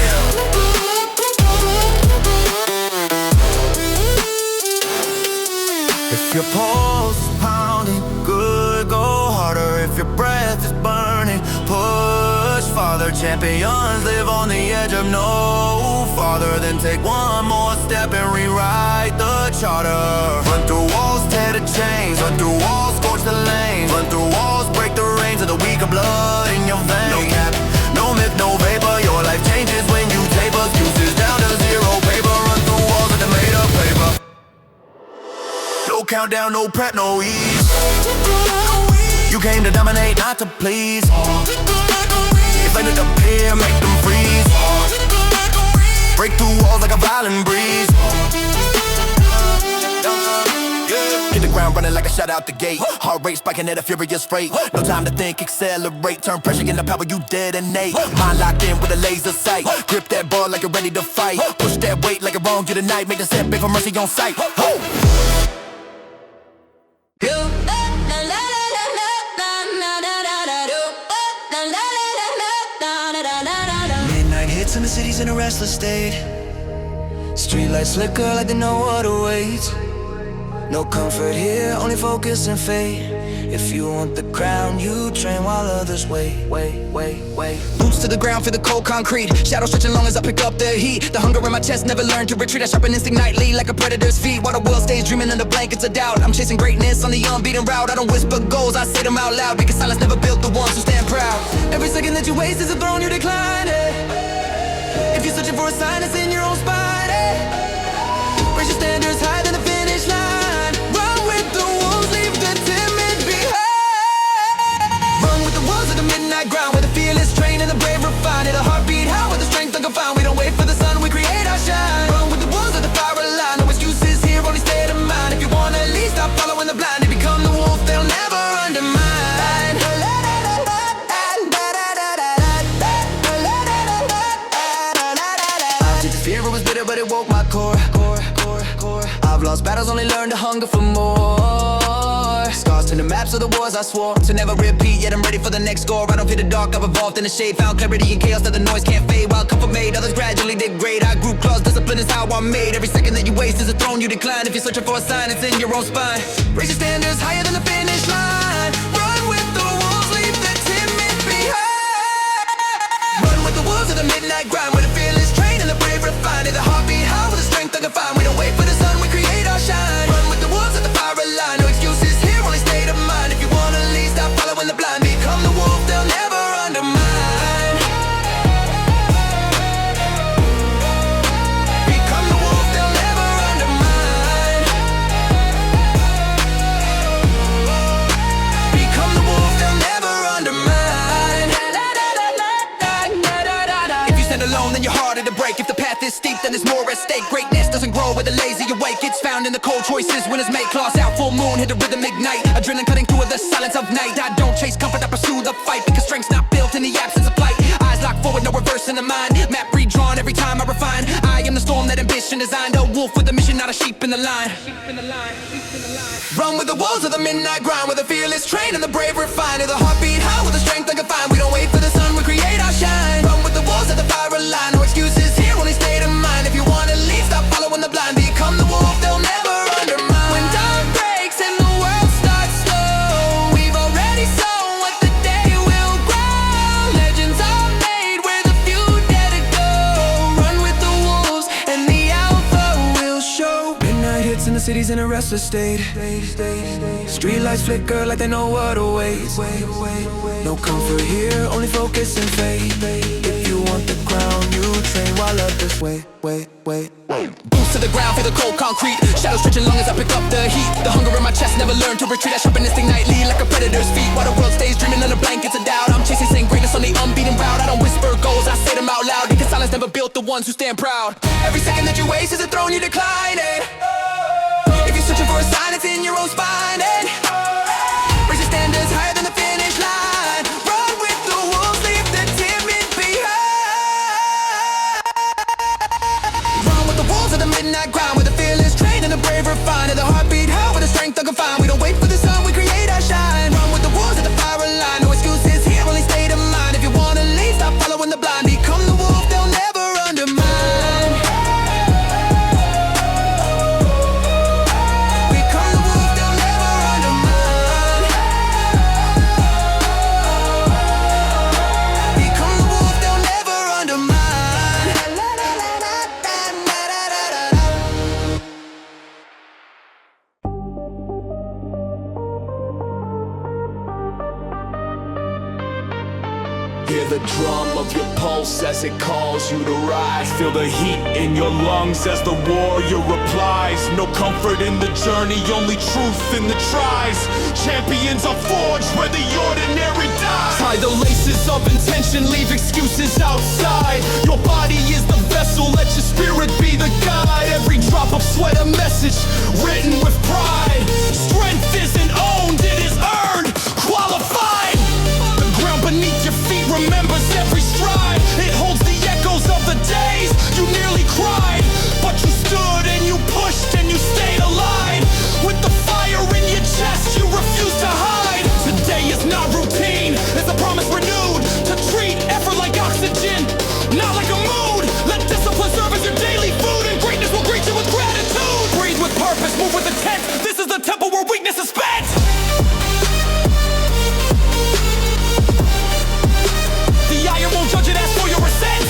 If your pulse is pounding, good, go harder. If your breath is burning, push farther. Champions live on the edge of no farther. Then take one more step and rewrite the charter. Run through walls, tear the chains. Run through walls, scorch the lanes. Run through walls, break the reins of the weaker blood in your veins. No cap, no myth, no vapor. Your life changes when you taper. Excuses down to zero paper. Run through walls that are made of paper. No countdown, no prep, no ease. You came to dominate, not to please. If ended up here, make them freeze. Break through walls like a violent breeze. Hit the ground running like a shot out the gate. Heart rate spiking at a furious rate. No time to think, accelerate. Turn pressure into power, you detonate. Mind locked in with a laser sight. Grip that ball like you're ready to fight. Push that weight like it wronged you tonight. Make the set, beg for mercy on sight. Midnight hits and the city's in a restless state. Streetlights flicker like they know what awaits. No comfort here, only focus and fate. If you want the crown, you train while others wait. Boots to the ground, feel the cold concrete. Shadows stretching long as I pick up the heat. The hunger in my chest never learned to retreat. I sharpen instinct nightly like a predator's feet. While the world stays dreaming under blankets of doubt. I'm chasing greatness on the unbeaten route. I don't whisper goals, I say them out loud. Because silence never built the ones who stand proud. Every second that you waste is a throne you decline. If you're searching for a sign, it's in your own spine. Raise your standards higher than the finish line. Run with the wolves, leave the timid behind. Run with the wolves of the midnight ground, where the fearless train and the brave refine. The heartbeat high with the strength unconfined. We don't wait for the sun, we create our shine. Run with the wolves of the fire line. No excuses here, only state of mind. If you wanna lead, stop following the blind. They become the wolf, they'll never undermine. Fear was bitter, but it woke my core. I've lost battles, only learned to hunger for more. Scars to the maps of the wars I swore to never repeat, yet I'm ready for the next score. I don't fear the dark, I've evolved in the shade. Found clarity in chaos that the noise can't fade. While comfort made, others gradually degrade. I grew claws, discipline is how I'm made. Every second that you waste is a throne you decline. If you're searching for a sign, it's in your own spine. Raise your standards higher than the finish line. Run with the wolves, leave the timid behind. Run with the wolves of the midnight grind, where the fearless train and the brave refine. The heartbeat high with the strength unconfined. We don't wait for the sun, we create our shine. Run with the wolves at the fire line. No excuses here, only state of mind. If you wanna lead, stop following the blind. Become the wolf, they'll never undermine. Become the wolf, they'll never undermine. Become the wolf, they'll never undermine. If you stand alone, then you're harder to break. If the path is steep, then there's more at stake. Greatness doesn't grow with the lazy awake. It's found in the cold choices. Winners make claws out, full moon, hit the rhythm, ignite. Adrenaline cutting through the silence of night. I don't chase comfort, I pursue the fight. Because strength's not built in the absence of flight. Eyes locked forward, no reverse in the mind. Map redrawn every time I refine. I am the storm that ambition designed. A wolf with a mission, not a sheep in the line. Run with the wolves of the midnight grind, with the fearless train and the brave refine. The heartbeat high with the strength unconfined. We don't wait for the sun, we create our shine. Run with the wolves at the fire line. No excuses here, only state of mind. If you wanna lead, stop following the blind. Become the wolf, they'll never undermine. When dawn breaks and the world starts slow, we've already sown what the day will grow. Legends are made where the few dare to go. Run with the wolves and the alpha will show. Midnight hits and the city's in a restless state. Streetlights flicker like they know what awaits. No comfort here, only focus and faith. If you want the crown, you train while others wait. Boots to the ground, feel the cold concrete. Shadows stretching long as I pick up the heat. The hunger in my chest never learned to retreat. I sharpen instinct nightly like a predator's feet. While the world stays dreaming under blankets of doubt. I'm chasing same greatness on the unbeaten route. I don't whisper goals, I say them out loud. Because silence never built the ones who stand proud. Every second that you waste is a throne you decline. If you're searching for a sign, it's in your own spine. Raise your standards higher than the finish line. Run with the wolves, leave the timid behind. Run with the wolves of the midnight grind, with the fearless train and the brave refine. The heartbeat high with the strength unconfined. We don't wait for the sun, we create our shine. Run with the wolves at the fire line. No excuses here, only state of mind. If you wanna lead, stop following the blind. Become the wolf, they'll never undermine. Become the wolf, they'll never undermine. Become the wolf, they'll never undermine. Hear the drum of your pulse as it calls you to rise. Feel the heat in your lungs as the warrior replies. No comfort in the journey, only truth in the tries. Champions are forged where the ordinary dies. Tie the laces of intention, leave excuses outside. Your body is the vessel, let your spirit be the guide. Every drop of sweat a message, written with pride. Strength isn't owned, it is earned, qualified. The ground beneath your feet remembers every stride. It holds the echoes of the days you nearly cried, but you stood and you pushed and you stayed alive. With the fire in your chest, you refuse to hide. Today is not routine, it's a promise renewed. To treat effort like oxygen, not like a mood. Let discipline serve as your daily food, and greatness will greet you with gratitude. Breathe with purpose, move with intent. This is the temple where weakness is spent. The iron won't judge it, ask for your ascent.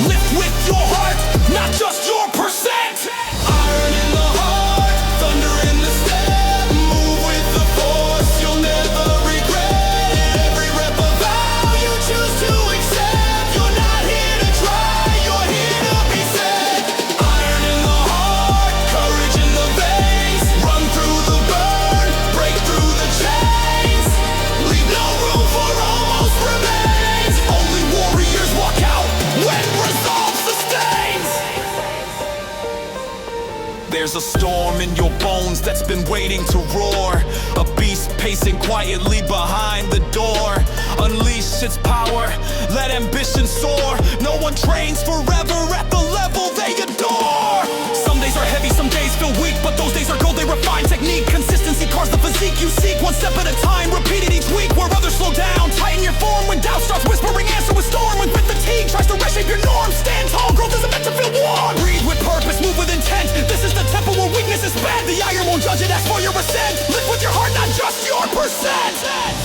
Lift with your heart, not just your percent. Iron in the heart, thunder in the step. Move with the force, you'll never regret. Every rep a vow you choose to accept. You're not here to try, you're here to be set. Iron in the heart, courage in the veins. Run through the burn, break through the chains. Leave no room for almost remains. Only warriors walk out when resolve sustains. There's a storm in your bones that's been waiting to roar. A beast pacing quietly behind the door. Unleash its power, let ambition soar. No one trains forever at the level they adore. Some days are heavy, some days feel weak, but those days are gold, they refine technique. Consistency carves the physique you seek, one step at a time, repeated each week. Where others slow down, tighten your form. When doubt starts whispering, answer with storm. When fatigue tries to reshape your norm, stand tall, growth isn't meant to feel warm. Breathe with purpose, move with intent. This is the temple where weakness is spent. The iron won't judge it, ask for your ascent. Live with your heart, not just your percent.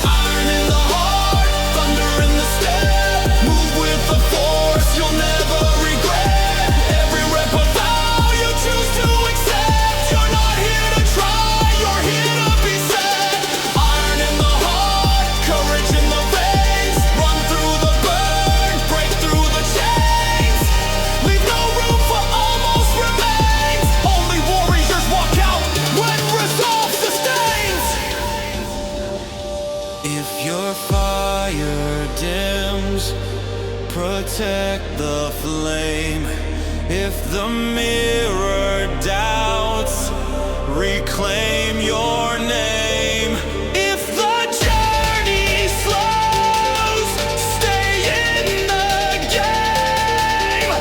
Iron in the heart, thunder in the step. Move with the force, you'll never regret. Every rep a vow you choose to accept. You're not here to try, you're here to be set. Iron in the heart, courage in the veins. Run through the burn, break through the chains. Leave no room for almost remains. Only warriors walk out when resolve sustains. If your fire dims, protect the flame. If the mirror doubts, reclaim your name. If the journey slows, stay in the game.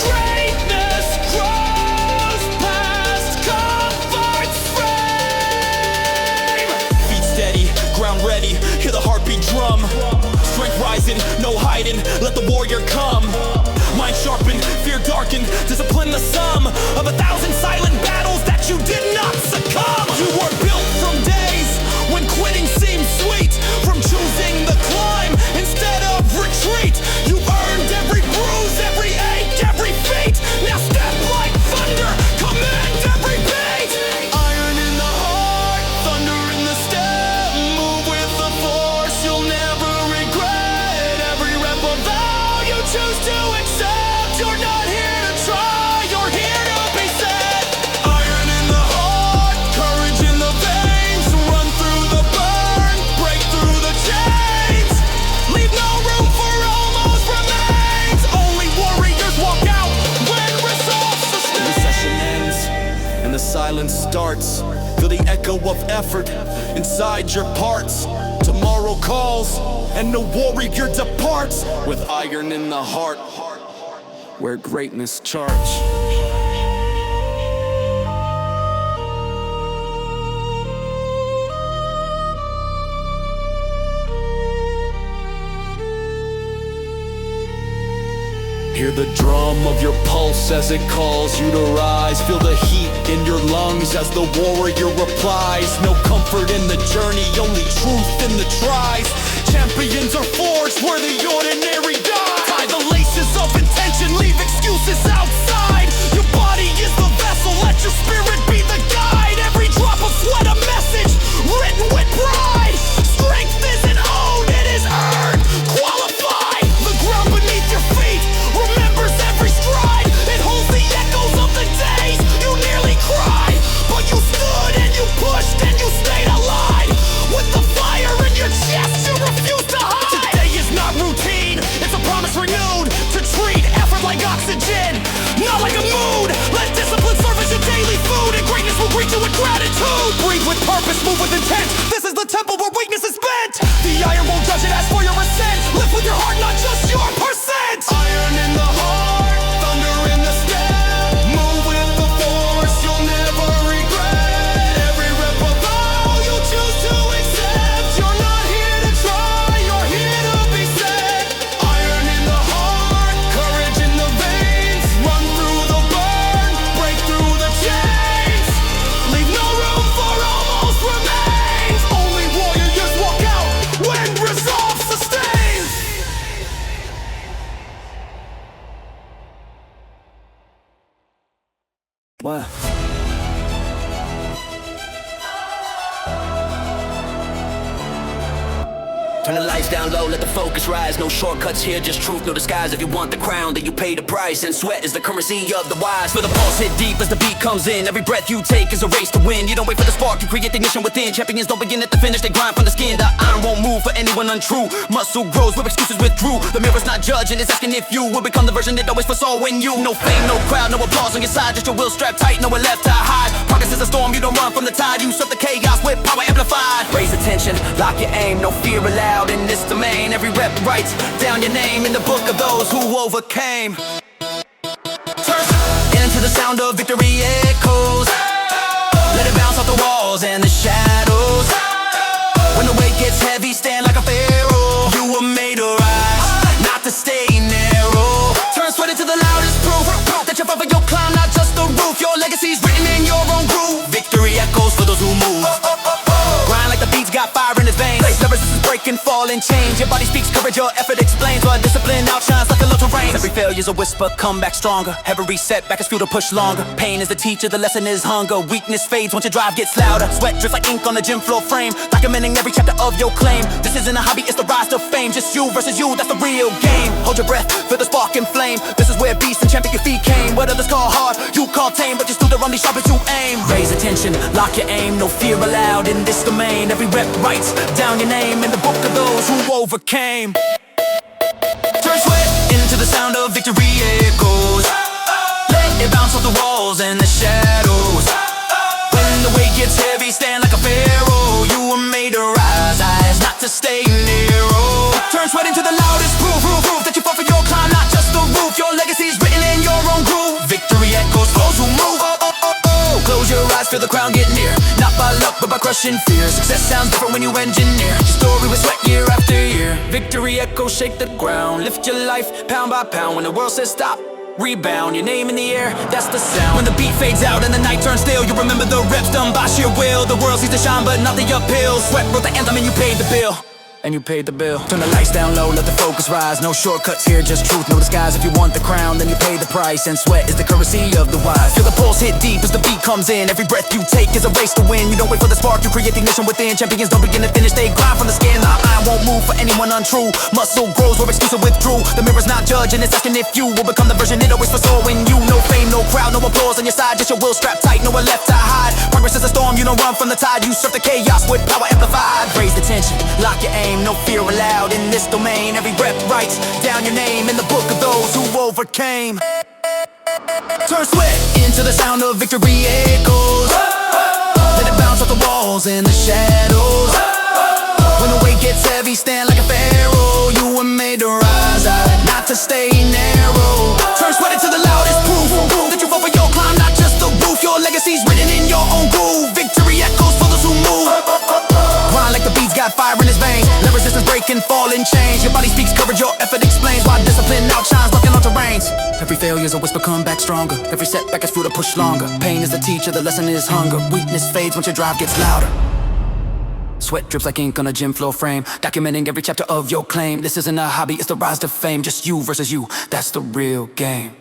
Greatness grows past comfort's frame. Feet steady, ground ready, hear the heartbeat drum. Strength rising, no hiding, let the warrior come. Mind sharpened, fear darkened, discipline the sum of 1,000 silent battles that you did not succumb. You were built from days when quitting seemed sweet, from choosing the climb instead of retreat. You earned every bruise, every ache, every feat. Now step like thunder, command every beat. Iron in the heart, thunder in the step. Move with the force, you'll never regret. Every rep a vow you choose to accept. You're not here to try, you're here to be set. Iron in the heart, courage in the veins. Run through the burn, break through the chains. Leave no room for almost remains. Only warriors walk out when resolve sustains. The session ends and the silence starts. Feel the echo of effort inside your parts. Tomorrow calls and the warrior departs with iron in the heart, where greatness charts. Hear the drum of your pulse as it calls you to rise. Feel the heat in your lungs as the warrior replies. No comfort in the journey, only truth in the tries. Champions are forged where the ordinary die. Tie the laces of intention, leave excuses outside. Your body is the vessel, let your spirit be the guide. Every drop of sweat a message, written with pride. Strength temple where weakness is bent. The iron won't judge it, ask for your ascent. Lift with your heart, not just your percent. Iron in the heart, thunder in the step. Move with the force, you'll never regret. Every rep of all you choose to accept. You're not here to try, you're here to be set. Iron in the heart, courage in the veins. Run through the burn, break through the chains. Leave no room for almost remains. Only warriors walk out when resolve sustains. What? Turn the lights down low, let the focus rise. No shortcuts here, just truth, no disguise. If you want the crown, then you pay the price. And sweat is the currency of the wise. Feel the pulse hit deep as the beat comes in. Every breath you take is a race to win. You don't wait for the spark, you create the ignition within. Champions don't begin at the finish, they grind from the skin. The iron won't move for anyone untrue. Muscle grows where excuses withdrew. The mirror's not judging, it's asking if you will become the version it always foresaw when you. No fame, no crowd, no applause on your side. Just your will strapped tight, nowhere left to hide. Progress is a storm, you don't run from the tide. You surf the chaos with power amplified. Raise attention, lock your aim, no fear allowed in this domain. Every rep writes down your name in the book of those who overcame. Turn into the sound of victory echoes. Let it bounce off the walls and the shadows. When the weight gets heavy, stand like a pharaoh. You were made to rise, not to stay narrow. Turn sweat into the loudest proof that you're above your climb, not just the roof. Your legacy's written in your own groove. Victory echoes for those who move. Grind like the beats got fire in his veins. The resistance break and fall and change. Your body speaks courage, your effort explains. But discipline outshines like a low terrain. Every failure's a whisper, come back stronger. Every setback is fuel to push longer. Pain is the teacher, the lesson is hunger. Weakness fades once your drive gets louder. Sweat drips like ink on the gym floor frame. Documenting every chapter of your claim. This isn't a hobby, it's the rise to fame. Just you versus you, that's the real game. Hold your breath, feel the spark and flame. This is where beast and champion your feet came. What others call hard, you call tame. But you still the only sharper to aim. Raise attention, lock your aim. No fear allowed in this domain. Every rep writes down your name in the book of those who overcame. Turn sweat into the sound of victory echoes. Let it bounce off the walls and the shadows. When the weight gets heavy, stand like a pharaoh. You were made to rise, eyes not to stay narrow. Turn sweat into the loudest proof that you fought for your climb, not just the roof. Your legacy's written in your own groove. Victory echoes for those who move. Close your eyes, feel the crown get near. Not by luck, but by crushing fear. Success sounds different when you engineer your story with sweat year after year. Victory echoes shake the ground. Lift your life pound by pound. When the world says stop, rebound. Your name in the air, that's the sound. When the beat fades out and the night turns still, you remember the reps done by sheer will. The world sees the shine, but not the uphill. Sweat wrote the anthem and you paid the bill. And you paid the bill. Turn the lights down low, let the focus rise. No shortcuts here, just truth, no disguise. If you want the crown, then you pay the price. And sweat is the currency of the wise. Feel the pulse hit deep as the beat comes in. Every breath you take is a race to win. You don't wait for the spark, you create the ignition within. Champions don't begin to finish, they grind from the skin. The iron won't move for anyone untrue. Muscle grows where exclusive withdrew. The mirror's not judging, it's asking if you will become the version it always foresaw when you. No fame, no crowd, no applause on your side. Just your will strapped tight, nowhere left to hide. Progress is a storm, you don't run from the tide. You surf the chaos with power amplified. Raise the tension, lock your aim, no fear allowed in this domain. Every rep writes down your name in the book of those who overcame. Turn sweat into the sound of victory echoes. Let it bounce off the walls and the shadows. When the weight gets heavy, stand like a pharaoh. You were made to rise, not to stay narrow. Turn sweat into the loudest proof that you fought for your climb, not just the roof. Your legacy's written in your own groove. Victory echoes for those who move. Grind like the beats got fire in his veins. Let resistance break and fall and change. Your body speaks courage, your effort explains why discipline outshines like on terrains. Every failure's a whisper, come back stronger. Every setback is fuel to push longer. Pain is the teacher, the lesson is hunger. Weakness fades once your drive gets louder. Sweat drips like ink on a gym floor frame. Documenting every chapter of your claim. This isn't a hobby, it's the rise to fame. Just you versus you, that's the real game.